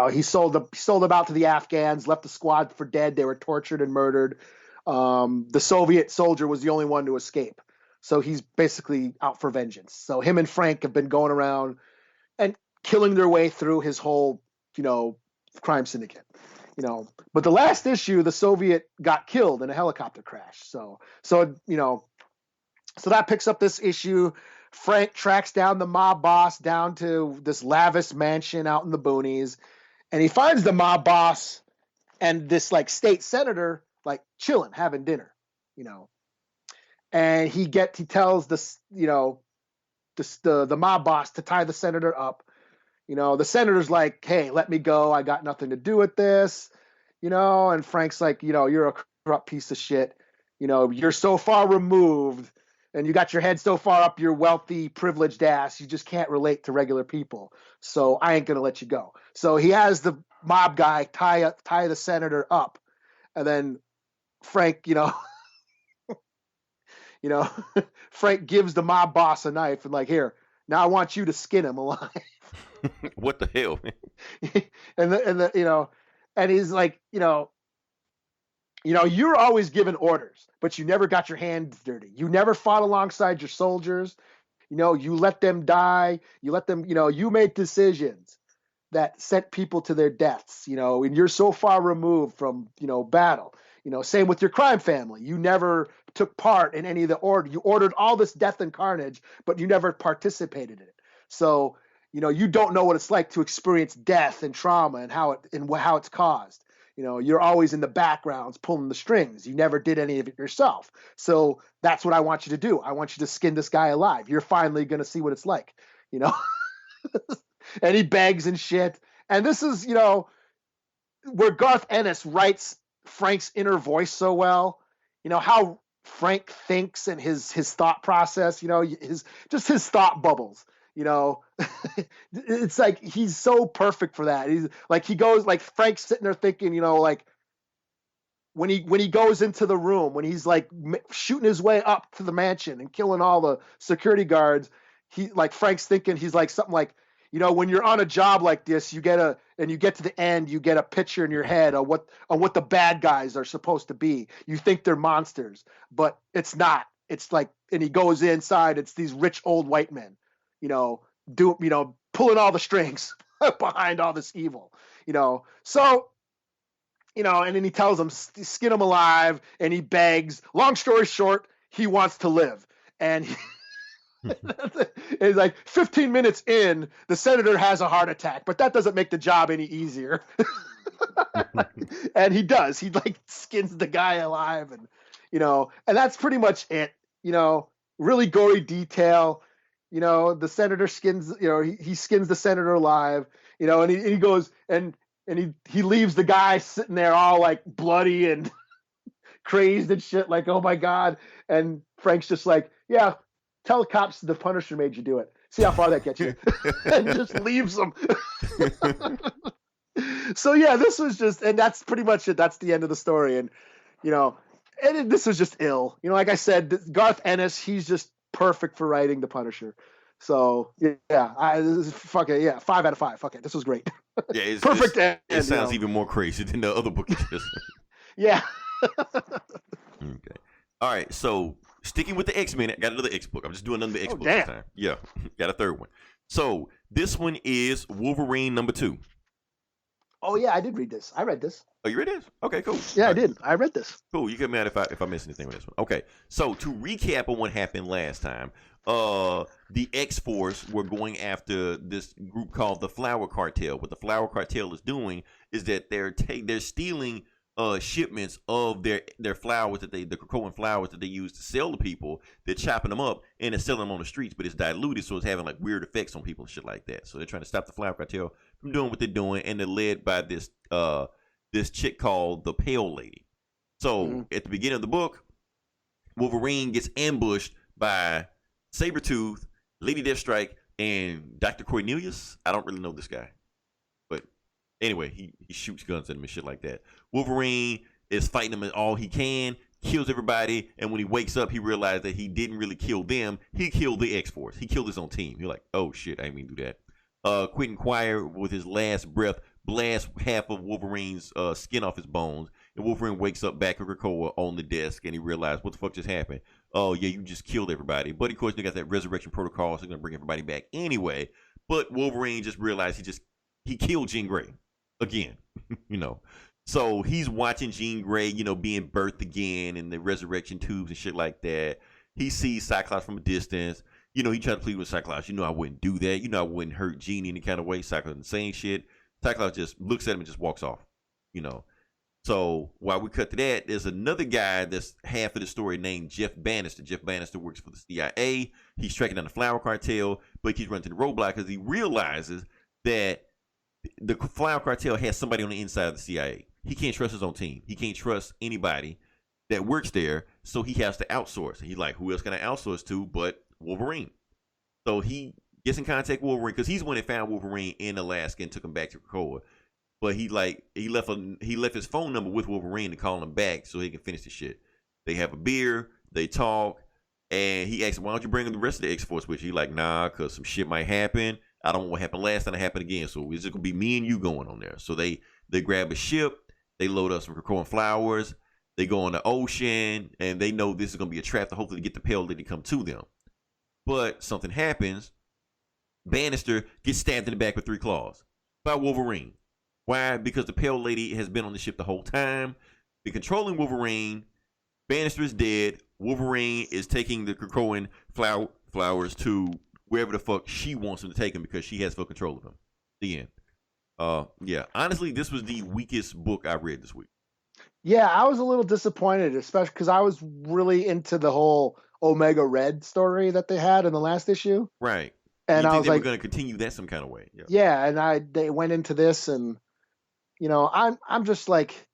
he sold them out to the Afghans, left the squad for dead. They were tortured and murdered. The Soviet soldier was the only one to escape. So he's basically out for vengeance. So him and Frank have been going around and killing their way through his whole, crime syndicate. But the last issue, the Soviet got killed in a helicopter crash. So that picks up this issue. Frank tracks down the mob boss down to this lavish mansion out in the boonies, and he finds the mob boss and this like state senator like chilling, having dinner, and he tells this, the mob boss to tie the senator up. The senator's like, hey, let me go. I got nothing to do with this, and Frank's like, you're a corrupt piece of shit. You're so far removed and you got your head so far up your wealthy, privileged ass, you just can't relate to regular people. So I ain't going to let you go. So he has the mob guy tie the senator up. And then Frank, Frank gives the mob boss a knife and like, here, now I want you to skin him alive. What the hell, man? And he's like, you're always given orders, but you never got your hands dirty. You never fought alongside your soldiers. You let them die. You let them, you made decisions that sent people to their deaths, and you're so far removed from, battle. Same with your crime family. You never took part in any of the order. You ordered all this death and carnage, but you never participated in it. So, you don't know what it's like to experience death and trauma and how it's caused. You're always in the backgrounds pulling the strings. You never did any of it yourself. So that's what I want you to do. I want you to skin this guy alive. You're finally going to see what it's like, and he begs and shit. And this is, where Garth Ennis writes Frank's inner voice so well, how Frank thinks and his thought process, his thought bubbles. It's like he's so perfect for that. He's like, he goes like Frank's sitting there thinking, when he goes into the room, when he's like shooting his way up to the mansion and killing all the security guards, he like Frank's thinking he's like something like, you know, when you're on a job like this, you get to the end, you get a picture in your head of what the bad guys are supposed to be. You think they're monsters, but it's not. It's like, and he goes inside, it's these rich old white men, pulling all the strings behind all this evil, So, and then he tells them, skin him alive, and he begs. Long story short, he wants to live. And it's like 15 minutes in, the senator has a heart attack, but that doesn't make the job any easier. And he does. He like skins the guy alive, and and that's pretty much it. Really gory detail. The senator skins. He skins the senator alive. And he goes and he leaves the guy sitting there all like bloody and crazed and shit. Like, oh my god! And Frank's just like, yeah. Tell the cops the Punisher made you do it. See how far that gets you. And just leaves them. So yeah, this was just, and that's pretty much it. That's the end of the story. And, this was just ill. Like I said, Garth Ennis, he's just perfect for writing the Punisher. So yeah, this is 5 out of 5. Fuck it. This was great. Yeah, it's perfect. It sounds even more crazy than the other book you just Yeah. Okay. All right. So, sticking with the X-Men, I got another X book. I'm just doing another X book this time. Yeah, got a third one. So this one is Wolverine #2. Oh yeah, I did read this. I read this. Oh, you read this? Okay, cool. Yeah, I did. I read this. Cool. You get mad if I miss anything with this one. Okay. So to recap on what happened last time, the X-Force were going after this group called the Flower Cartel. What the Flower Cartel is doing is that they're stealing shipments of their flowers the Krakoan flowers that they use to sell to people. They're chopping them up and they're selling them on the streets, but it's diluted, so it's having like weird effects on people and shit like that. So they're trying to stop the Flower Cartel from doing what they're doing, and they're led by this chick called the Pale Lady. So at the beginning of the book, Wolverine gets ambushed by Sabretooth, Lady Deathstrike, and Dr. Cornelius. I don't really know this guy. Anyway, he shoots guns at him and shit like that. Wolverine is fighting him all he can, kills everybody, and when he wakes up, he realized that he didn't really kill them. He killed the X-Force. He killed his own team. You're like, oh shit, I didn't mean to do that. Quentin Quire, with his last breath, blasts half of Wolverine's skin off his bones, and Wolverine wakes up back in Krakoa on the desk, and he realized, what the fuck just happened? Oh yeah, you just killed everybody. But of course, they got that resurrection protocol, so they're gonna bring everybody back anyway. But Wolverine just realized he killed Jean Grey. Again, so he's watching Jean Grey, being birthed again in the resurrection tubes and shit like that. He sees Cyclops from a distance. He tried to plead with Cyclops. I wouldn't do that. I wouldn't hurt Jean any kind of way. Cyclops isn't saying shit. Cyclops just looks at him and just walks off. So while we cut to that, there's another guy that's half of the story named Jeff Bannister. Jeff Bannister works for the CIA. He's tracking down the Flower Cartel, but he's running to the roadblock because he realizes that the Flower Cartel has somebody on the inside of the CIA. He can't trust his own team. He can't trust anybody that works there, so he has to outsource. And he's like, who else can I outsource to but Wolverine? So he gets in contact with Wolverine because he's the one that found Wolverine in Alaska and took him back to Krakoa. But he left his phone number with Wolverine to call him back so he can finish the shit. They have a beer, they talk, and he asks, why don't you bring the rest of the X-Force with you? He's like, nah, because some shit might happen. I don't want what happened last time to happen again. So it's just gonna be me and you going on there. So they grab a ship, they load up some Krakoan flowers, they go on the ocean, and they know this is gonna be a trap to hopefully get the Pale Lady to come to them. But something happens. Bannister gets stabbed in the back with 3 claws by Wolverine. Why? Because the Pale Lady has been on the ship the whole time, been controlling Wolverine. Bannister is dead. Wolverine is taking the Krakoan flowers to wherever the fuck she wants him to take him because she has full control of him. The end. Yeah. Honestly, this was the weakest book I read this week. Yeah, I was a little disappointed, especially because I was really into the whole Omega Red story that they had in the last issue. Right. And I was like, we're going to continue that some kind of way. Yeah. Yeah, and they went into this, and I'm just like,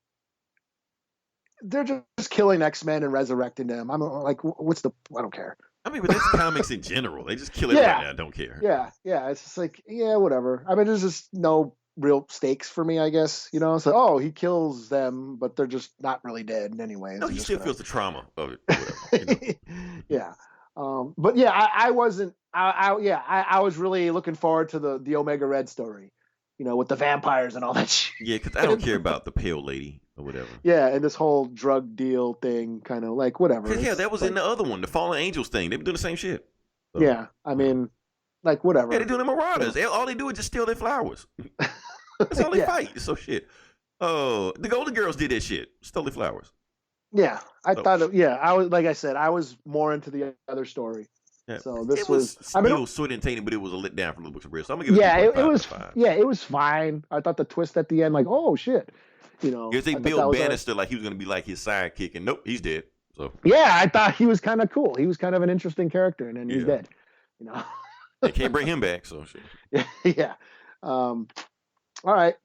they're just killing X-Men and resurrecting them. I'm like, what's the? I don't care. I mean, but that's comics in general. They just kill everybody. I don't care. Yeah. It's just like, yeah, whatever. I mean, there's just no real stakes for me, I guess. So he kills them, but they're just not really dead anyway. No, he still feels the trauma of it. Whatever, Yeah. But yeah, I wasn't. I was really looking forward to the Omega Red story, with the vampires and all that shit. Yeah, because I don't care about the pale lady or whatever. Yeah, and this whole drug deal thing, kind of like whatever. Yeah, that was in the other one, the Fallen Angels thing. They've been doing the same shit. So. Yeah, I mean, like whatever. Yeah, they're doing the Marauders. All they do is just steal their flowers. That's all they fight. So shit. Oh, the Golden Girls did that shit. Stole their flowers. Yeah, I thought. I was like I said, I was more into the other story. Yeah. So this it was still sort of entertaining, but it was a letdown from the books of Real. So I'm gonna give it. It was. Yeah, it was fine. I thought the twist at the end, like, oh shit, Because they built Bannister like he was gonna be like his sidekick, and nope, he's dead. So yeah, I thought he was kind of cool. He was kind of an interesting character, and then he's dead. They can't bring him back. So shit. Yeah. All right.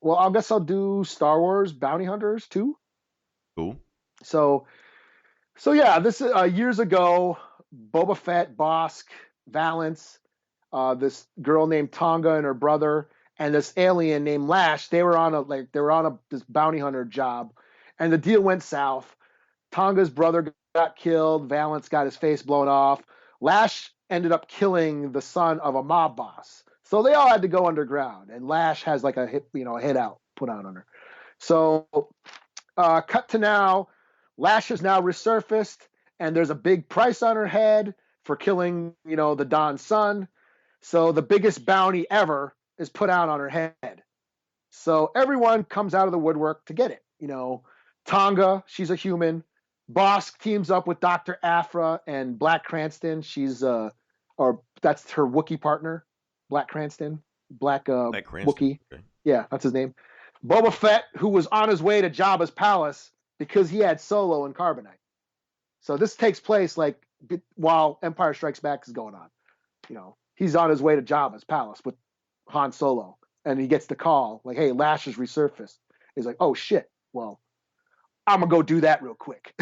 Well, I guess I'll do Star Wars Bounty Hunters 2. Cool. So yeah, this is years ago. Boba Fett, Bosk, Valance, this girl named Tonga and her brother, and this alien named Lash. They were on this bounty hunter job, and the deal went south. Tonga's brother got killed. Valance got his face blown off. Lash ended up killing the son of a mob boss. So they all had to go underground, and Lash has like a hit out put out on her. So cut to now, Lash has now resurfaced, and there's a big price on her head for killing, the Don's son. So the biggest bounty ever is put out on her head. So everyone comes out of the woodwork to get it. Tonga, she's a human. Bosk teams up with Dr. Aphra and Black Cranston. She's that's her Wookiee partner, Black Cranston. Black Cranston. Wookiee. Okay. Yeah, that's his name. Boba Fett, who was on his way to Jabba's palace because he had Solo and Carbonite. So this takes place like while Empire Strikes Back is going on. He's on his way to Jabba's palace with Han Solo, and he gets the call like, "Hey, Lash has resurfaced." He's like, "Oh shit! Well, I'm gonna go do that real quick,"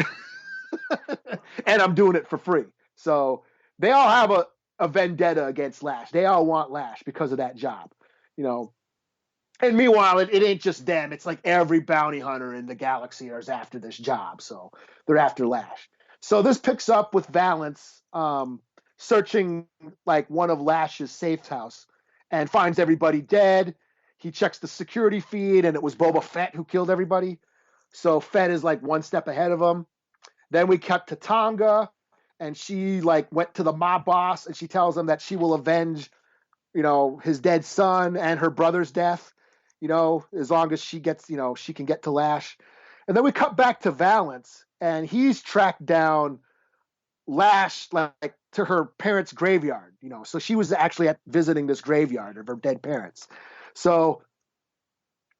and I'm doing it for free. So they all have a vendetta against Lash. They all want Lash because of that job, And meanwhile, it ain't just them. It's like every bounty hunter in the galaxy is after this job. So they're after Lash. So this picks up with Valance searching like one of Lash's safe house and finds everybody dead. He checks the security feed, and it was Boba Fett who killed everybody. So Fett is like one step ahead of him. Then we cut to Tonga, and she like went to the mob boss, and she tells him that she will avenge, his dead son and her brother's death, as long as she gets, she can get to Lash. And then we cut back to Valance, and he's tracked down Lash like to her parents' graveyard, So she was actually visiting this graveyard of her dead parents. So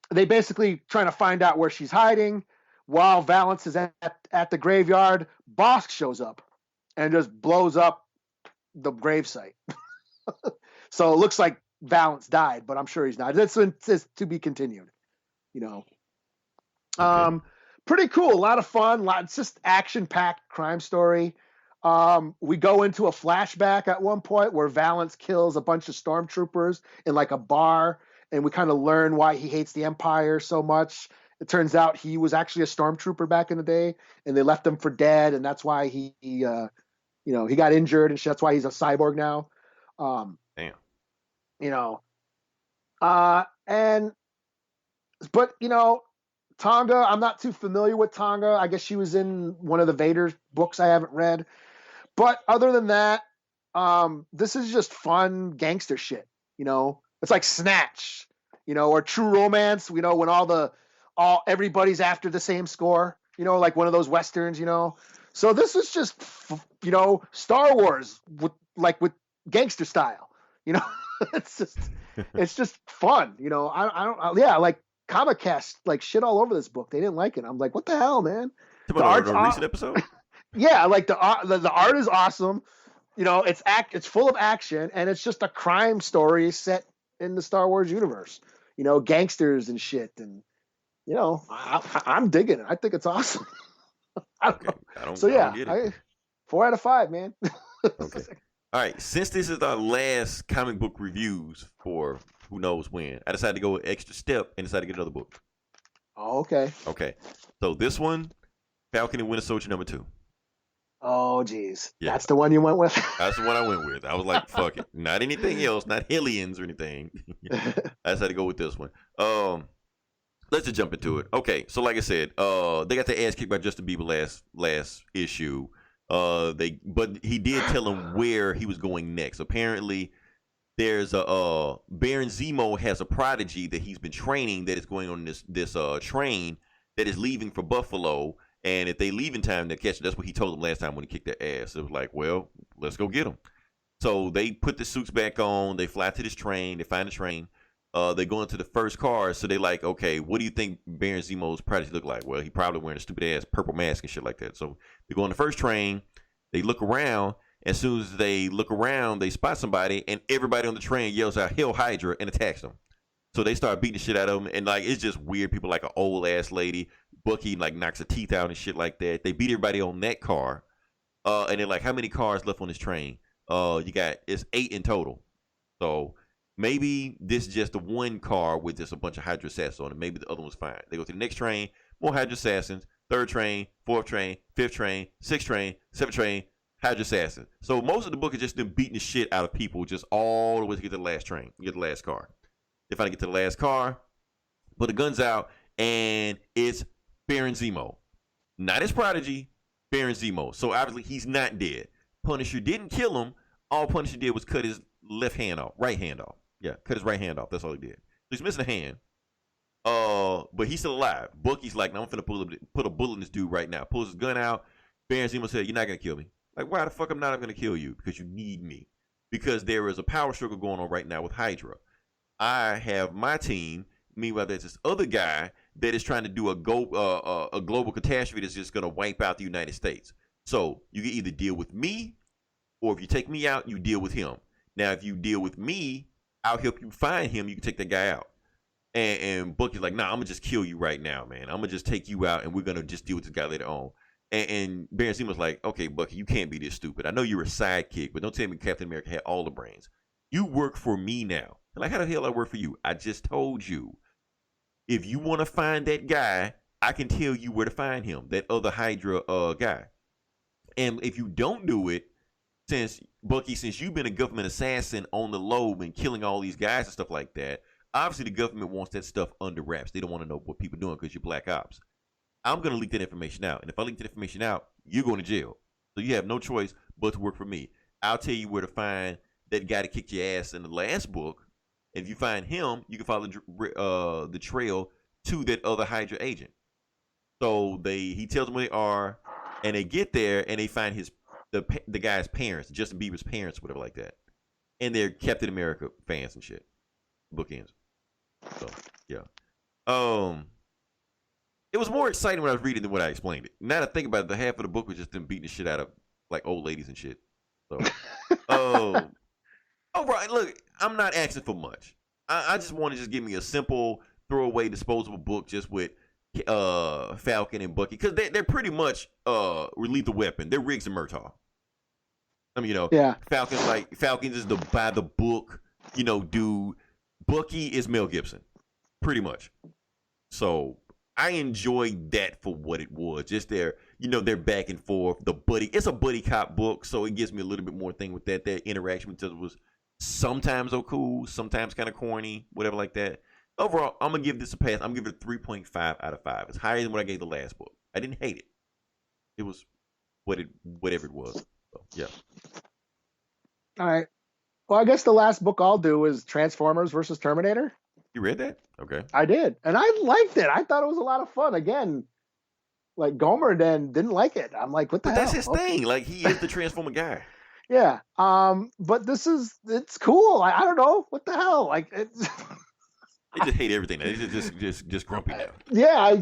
they basically trying to find out where she's hiding. While Valance is at the graveyard, Bosk shows up and just blows up the gravesite. So it looks like Valance died, but I'm sure he's not. It's to be continued. Okay. Pretty cool. A lot of fun. It's just action-packed crime story. We go into a flashback at one point where Valance kills a bunch of stormtroopers in like a bar, and we kind of learn why he hates the Empire so much. It turns out he was actually a stormtrooper back in the day, and they left him for dead, and that's why he got injured, and that's why he's a cyborg now. Damn. Tonga, I'm not too familiar with Tonga. I guess she was in one of the Vader books I haven't read. But other than that, this is just fun gangster shit. It's like Snatch, or True Romance, when everybody's after the same score, like one of those Westerns, So this is just, Star Wars with gangster style, it's just fun. Like Comic Cast, like shit all over this book. They didn't like it. I'm like, what the hell, man? The art's a recent episode? Yeah, like the art is awesome. It's full of action, and it's just a crime story set in the Star Wars universe. Gangsters and shit, and I'm digging it. I think it's awesome. I don't know. So yeah, 4 out of 5, man. Okay. All right. Since this is our last comic book reviews for who knows when. I decided to go an extra step and decided to get another book. Oh, okay. Okay. So this one, Falcon and Winter Soldier #2. Oh, geez. Yeah. That's the one you went with? That's the one I went with. I was like, fuck it. Not anything else, not aliens or anything. I decided to go with this one. Let's just jump into it. Okay, so like I said, they got their ass kicked by Justin Bieber last issue. But he did tell him where he was going next. Apparently, there's Baron Zemo has a prodigy that he's been training that is going on this train that is leaving for Buffalo. And if they leave in time to catch it, that's what he told them last time when he kicked their ass. It was like, well, let's go get them. So they put the suits back on. They fly to this train. They find the train. They go into the first car. So they like, okay, what do you think Baron Zemo's prodigy look like? Well, he probably wearing a stupid ass purple mask and shit like that. So they go on the first train. They look around. As soon as they look around, they spot somebody, and everybody on the train yells out "Hail Hydra" and attacks them. So they start beating the shit out of them, and like it's just weird. People like an old ass lady. Bucky like knocks her teeth out and shit like that. They beat everybody on that car. And they're like, how many cars left on this train? It's 8 in total. So maybe this is just the one car with just a bunch of Hydra assassins on it. Maybe the other one's fine. They go to the next train, more Hydra assassins, third train, fourth train, fifth train, sixth train, seventh train, Hydra assassins. So most of the book is just them beating the shit out of people just all the way to get to the last train, get the last car. They finally get to the last car, put the guns out, and it's Baron Zemo. Not his prodigy, Baron Zemo. So obviously he's not dead. Punisher didn't kill him. All Punisher did was cut his right hand off. Yeah, cut his right hand off. That's all he did. So he's missing a hand. But he's still alive. Bucky's like, I'm finna put a bullet in this dude right now. Pulls his gun out. Baron Zemo said, you're not gonna kill me. Like, why the fuck I'm not gonna kill you? Because you need me. Because there is a power struggle going on right now with Hydra. I have my team. Meanwhile, there's this other guy that is trying to do a global catastrophe that's just going to wipe out the United States. So you can either deal with me, or if you take me out, you deal with him. Now, if you deal with me, I'll help you find him. You can take that guy out. And Bucky's like, nah, I'm going to just kill you right now, man. I'm going to just take you out, and we're going to just deal with this guy later on. And Baron Zemo's like, okay, Bucky, you can't be this stupid. I know you're a sidekick, but don't tell me Captain America had all the brains. You work for me now. Like, how the hell I work for you? I just told you. If you want to find that guy, I can tell you where to find him, that other Hydra guy. And if you don't do it, since you've been a government assassin on the low and killing all these guys and stuff like that, obviously the government wants that stuff under wraps. They don't want to know what people are doing because you're black ops. I'm going to leak that information out. And if I leak that information out, you're going to jail. So you have no choice but to work for me. I'll tell you where to find that guy that kicked your ass in the last book. If you find him, you can follow the trail to that other Hydra agent. So he tells them where they are, and they get there, and they find the guy's parents, Justin Bieber's parents, whatever like that, and they're Captain America fans and shit. Book ends. So yeah, it was more exciting when I was reading than when I explained it. Now that I think about it, the half of the book was just them beating the shit out of like old ladies and shit. So, all right, look, I'm not asking for much. I just want to just give me a simple throwaway disposable book just with Falcon and Bucky, because they're pretty much Lethal Weapon. They're Riggs and Murtaugh. I mean, yeah. Falcon's is the by the book, dude. Bucky is Mel Gibson, pretty much. So I enjoyed that for what it was. Just their back and forth. It's a buddy cop book, so it gives me a little bit more thing with that. Their interaction with each other was sometimes cool, sometimes kind of corny, whatever like that. Overall, I'm gonna give this a pass. I'm gonna give it a 3.5 out of 5. It's higher than what I gave the last book. I didn't hate it. It was whatever it was. So, yeah. All right. Well, I guess the last book I'll do is Transformers versus Terminator. You read that? Okay. I did, and I liked it. I thought it was a lot of fun. Again, like Gomer then didn't like it. I'm like, what the hell? That's his thing. Like, he is the Transformer guy. Yeah. But it's cool. I don't know what the hell. Like, it's They just hate everything. They just grumpy now. Yeah.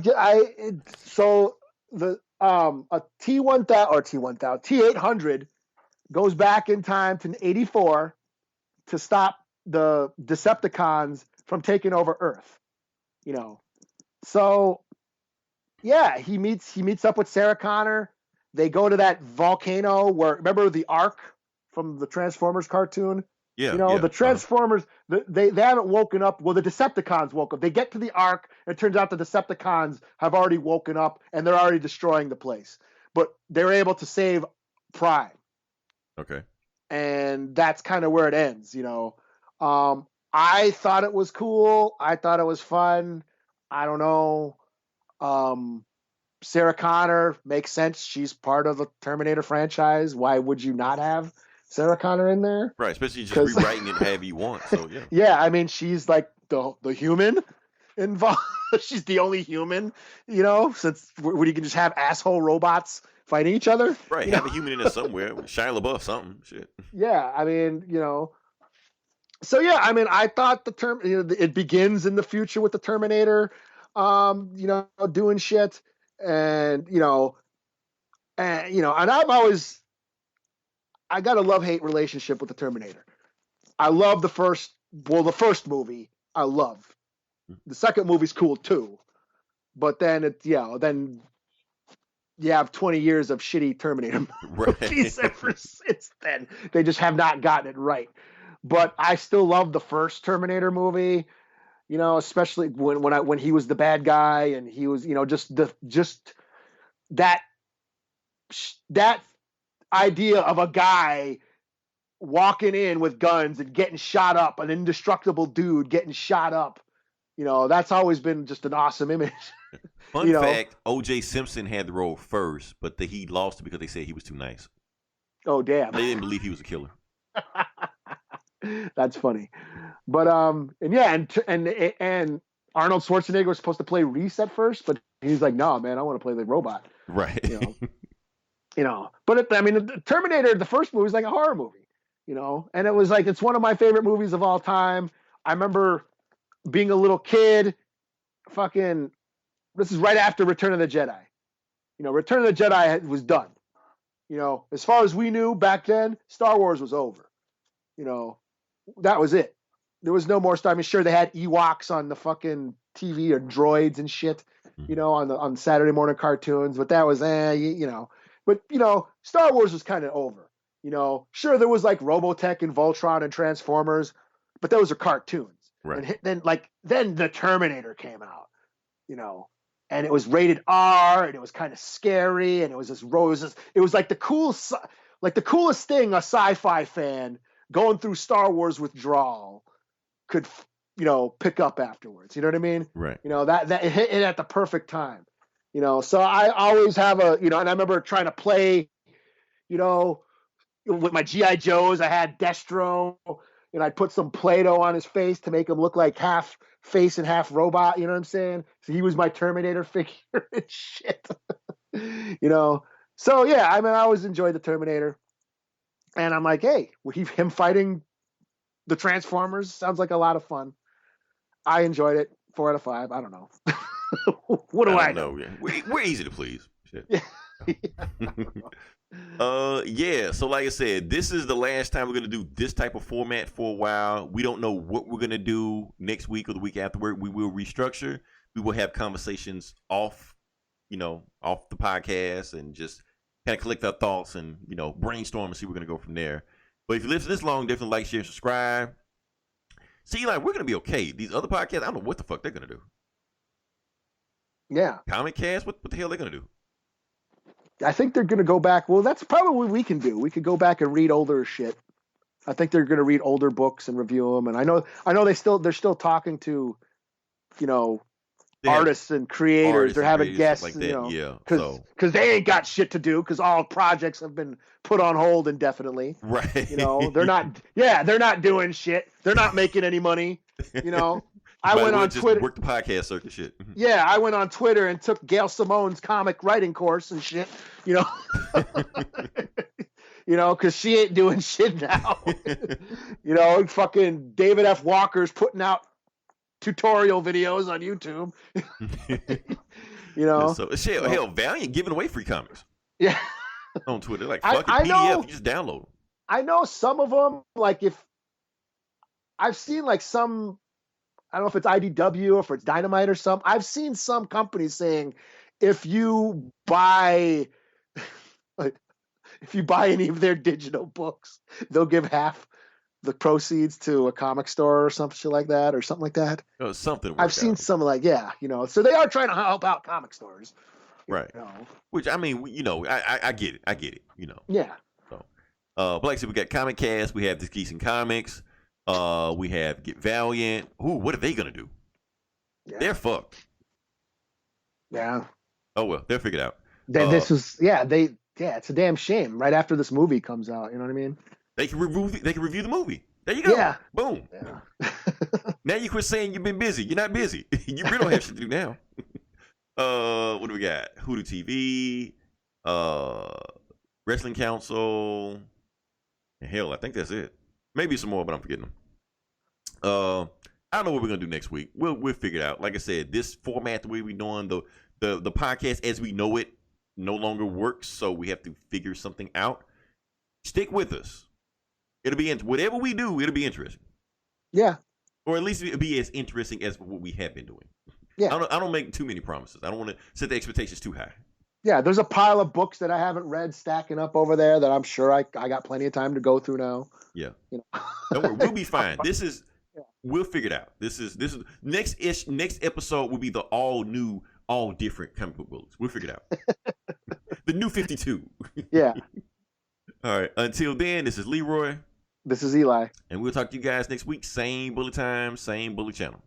So the a T800 goes back in time to 84 to stop the Decepticons from taking over Earth. So yeah, he meets up with Sarah Connor. They go to that volcano where, remember the Ark from the Transformers cartoon? Yeah, You know, yeah, the Transformers, they haven't woken up. Well, the Decepticons woke up. They get to the Ark, and it turns out the Decepticons have already woken up, and they're already destroying the place. But they're able to save Prime. Okay. And that's kind of where it ends, you know. I thought it was cool. I thought it was fun. I don't know. Sarah Connor makes sense. She's part of the Terminator franchise. Why would you not have Sarah Connor in there? Right, especially just rewriting it however you want. So yeah. Yeah, I mean, she's like the human involved. She's the only human, you know, since when you can just have asshole robots fighting each other. Right, have a human in there somewhere. Shia LaBeouf, something. Shit. Yeah, I mean, you know. So yeah, I mean, I thought it begins in the future with the Terminator, you know, doing shit, and and I got a love-hate relationship with the Terminator. I love the first movie. I love. The second movie's cool too, but then then you have 20 years of shitty Terminator movies ever since then. They just have not gotten it right. But I still love the first Terminator movie, you know, especially when he was the bad guy and he was, you know, just that idea of a guy walking in with guns and getting shot up, an indestructible dude getting shot up. You know, that's always been just an awesome image. Fun fact, O.J. Simpson had the role first, but he lost it because they said he was too nice. Oh, damn. They didn't believe he was a killer. That's funny. But and Arnold Schwarzenegger was supposed to play Reese at first, but he's like, no, man, I want to play the robot. Right. You know. But the Terminator, the first movie was like a horror movie, you know, and it was like, it's one of my favorite movies of all time. I remember being a little kid, this is right after Return of the Jedi. You know, Return of the Jedi was done. You know, as far as we knew back then, Star Wars was over. You know, that was it. There was no more Star. I mean, sure, they had Ewoks on the fucking TV or droids and shit, you know, on Saturday morning cartoons, but that was, you know. But, you know, Star Wars was kind of over. You know, sure, there was like Robotech and Voltron and Transformers, but those are cartoons. Right. And then the Terminator came out, you know, and it was rated R, and it was kind of scary, and it was like the coolest thing a sci-fi fan going through Star Wars withdrawal could, you know, pick up afterwards. You know what I mean? Right. You know, that it hit it at the perfect time. You know, so I always have and I remember trying to play, you know, with my G.I. Joes. I had Destro, and I'd put some Play-Doh on his face to make him look like half face and half robot. You know what I'm saying? So he was my Terminator figure and shit. You know? So, yeah, I mean, I always enjoyed the Terminator. And I'm like, hey, him fighting the Transformers sounds like a lot of fun. I enjoyed it. 4 out of 5. I don't know. What do I know? Yeah. We're easy to please. Shit. Yeah. So like I said, this is the last time we're gonna do this type of format for a while. We don't know what we're gonna do next week or the week afterward. We will restructure. We will have conversations off the podcast and just kind of collect our thoughts and, you know, brainstorm and see where we're gonna go from there. But if you listen this long, definitely like, share, and subscribe. See, like, we're gonna be okay. These other podcasts, I don't know what the fuck they're gonna do. Yeah. Comic Cast, what the hell are they gonna do? I think they're going to go back. Well, that's probably what we can do. We could go back and read older shit. I think they're going to read older books and review them. And I know they're still talking to, you know, artists and creators. They're having guests, like that. You know, yeah. Because they ain't got shit to do because all projects have been put on hold indefinitely. Right. You know, they're not doing shit. They're not making any money. You know. I went on Twitter. Work the podcast circuit shit. Yeah, I went on Twitter and took Gail Simone's comic writing course and shit. You know, you know, because she ain't doing shit now. You know, fucking David F. Walker's putting out tutorial videos on YouTube. You know, so hell, Valiant giving away free comics. Yeah, on Twitter, like fucking PDF, you just download them. I know some of them. Like if I've seen like some. I don't know if it's IDW or if it's Dynamite or something. I've seen some companies saying if you buy any of their digital books, they'll give half the proceeds to a comic store or something like that, Something. I've seen some so they are trying to help out comic stores. Right. Which, I mean, I get it, Yeah. So, but like I said, we got Comic Cast, we have This Geese in Comics, we have Get Valiant. Ooh, what are they going to do? Yeah. They're fucked. Yeah. Oh, well, they'll figure it out. It's a damn shame. Right after this movie comes out, you know what I mean? They can review the movie. There you go. Yeah. Boom. Yeah. Now you quit saying you've been busy. You're not busy. You really don't have shit to do now. What do we got? Hoodoo TV, Wrestling Council, and hell, I think that's it. Maybe some more, but I'm forgetting them. I don't know what we're gonna do next week. We'll figure it out. Like I said, this format, the way we're doing the podcast as we know it, no longer works. So we have to figure something out. Stick with us. It'll be whatever we do. It'll be interesting. Yeah. Or at least it'll be as interesting as what we have been doing. Yeah. I don't make too many promises. I don't want to set the expectations too high. Yeah, there's a pile of books that I haven't read stacking up over there that I'm sure I got plenty of time to go through now. Yeah. Don't worry, we'll be fine. We'll figure it out. This is next episode will be the all new, all different comic book books. We'll figure it out. The new 52. Yeah. All right. Until then, this is Leroy. This is Eli. And we'll talk to you guys next week. Same bullet time, same bullet channel.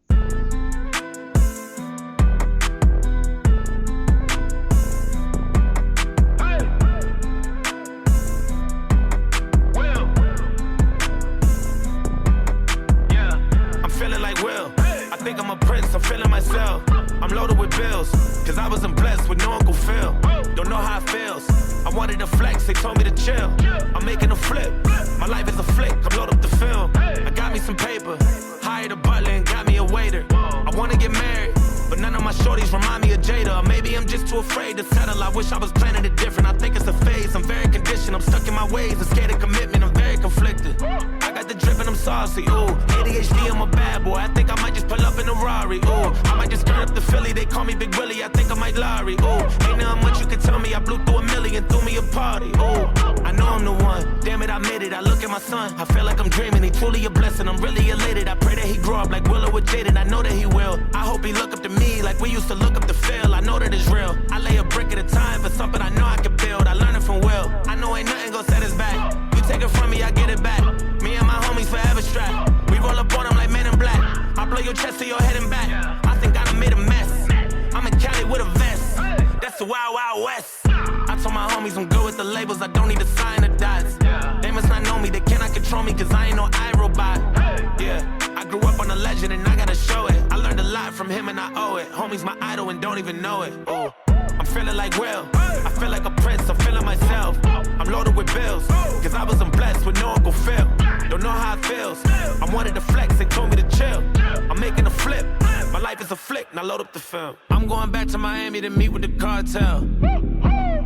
I'm feeling myself. I'm loaded with bills, cause I wasn't blessed with no Uncle Phil. Don't know how it feels. I wanted to flex, they told me to chill. I'm making a flip. My life is a flick, I'm loaded up the film. I got me some paper, hired a butler and got me a waiter. I wanna get married, but none of my shorties remind me of Jada. Or maybe I'm just too afraid to settle. I wish I was planning it different. I think it's a phase, I'm very conditioned. I'm stuck in my ways, I'm scared of commitment, I'm very conflicted. I got the drip and I'm saucy, ooh. ADHD, I'm a bad boy. I think I might just pull up in a Rari, ooh. I might just turn up the Philly, they call me Big Willie. I think I might Larry, ooh. Ain't nothing much you can tell me. I blew through a million, threw me a party, ooh. I know I'm the one, damn it, I made it. I look at my son, I feel like I'm dreaming. He truly a blessing, I'm really elated. I pray that he grow up like Willow with Jaden. I know that he will. I hope he look up to me like we used to look up to Phil. I know that it's real. I lay a brick at a time for something I know I can build. I learn it from Will. I know ain't nothing gonna set us back. You take it from me, I get it back. Me and my homies forever strapped. We roll up on them like Men in Black. I blow your chest to your head and back. I think I done made a mess. I'm in Cali with a vest. That's the Wild Wild West. I told my homies I'm good with the labels. I don't need to sign the dots. They must not know me. They cannot control me cause I ain't no iRobot. Yeah. I grew up on a legend and I gotta show it. I learned a lot from him and I owe it. Homie's my idol and don't even know it. Ooh. I'm feeling like Will. I feel like a prince. I'm feeling myself. I'm loaded with bills. Cause I wasn't blessed with no Uncle Phil. Don't know how it feels. I wanted to flex. They told me to chill. I'm making a flip. My life is a flick. Now load up the film. I'm going back to Miami to meet with the cartel.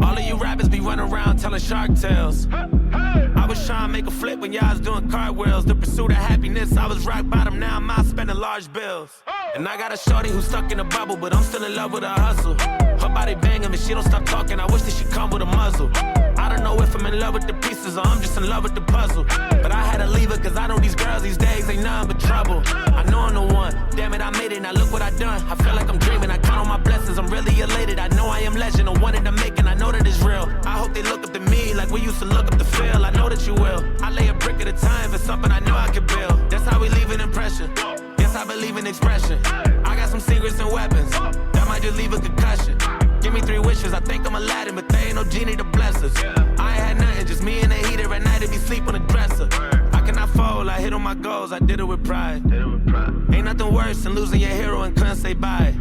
All of you rappers be running around telling shark tales. I was trying to make a flip when y'all was doing cartwheels. The pursuit of happiness, I was rock bottom, now I'm out spending large bills. And I got a shorty who's stuck in a bubble, but I'm still in love with her hustle. Her body banging, and she don't stop talking, I wish that she come with a muzzle. I don't know if I'm in love with the pieces or I'm just in love with the puzzle. But I had to leave her cause I know these girls these days ain't nothing but trouble. I know I'm the one, damn it I made it, now look what I done. I feel like I'm dreaming, I count on my blessings, I'm really elated. I know I am legend, I wanted to make and I know that it's real. I hope they look up to me like we used to look up to Phil. I know that you will. I lay a brick at a time for something I know I can build. That's how we leave an impression. Yes, I believe in expression. I got some secrets and weapons that might just leave a concussion. Give me 3 wishes, I think I'm Aladdin, but there ain't no genie to bless us. I ain't had nothing, just me and the heater at night to be sleep on the dresser. I cannot fold, I hit on my goals, I did it with pride. Ain't nothing worse than losing your hero and couldn't say bye.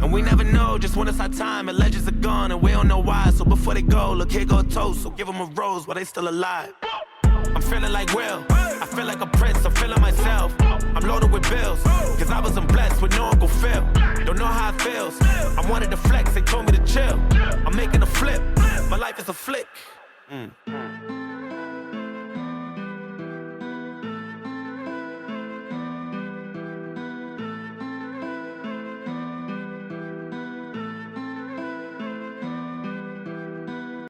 And we never know just when it's our time, and legends are gone and we don't know why. So before they go, look here go a toast, so give them a rose while they still alive. I'm feeling like Will, I feel like a prince, I'm feeling myself. I'm loaded with bills, cause I wasn't blessed with no Uncle Phil. Don't know how it feels, I wanted to flex, they told me to chill. I'm making a flip, my life is a flick.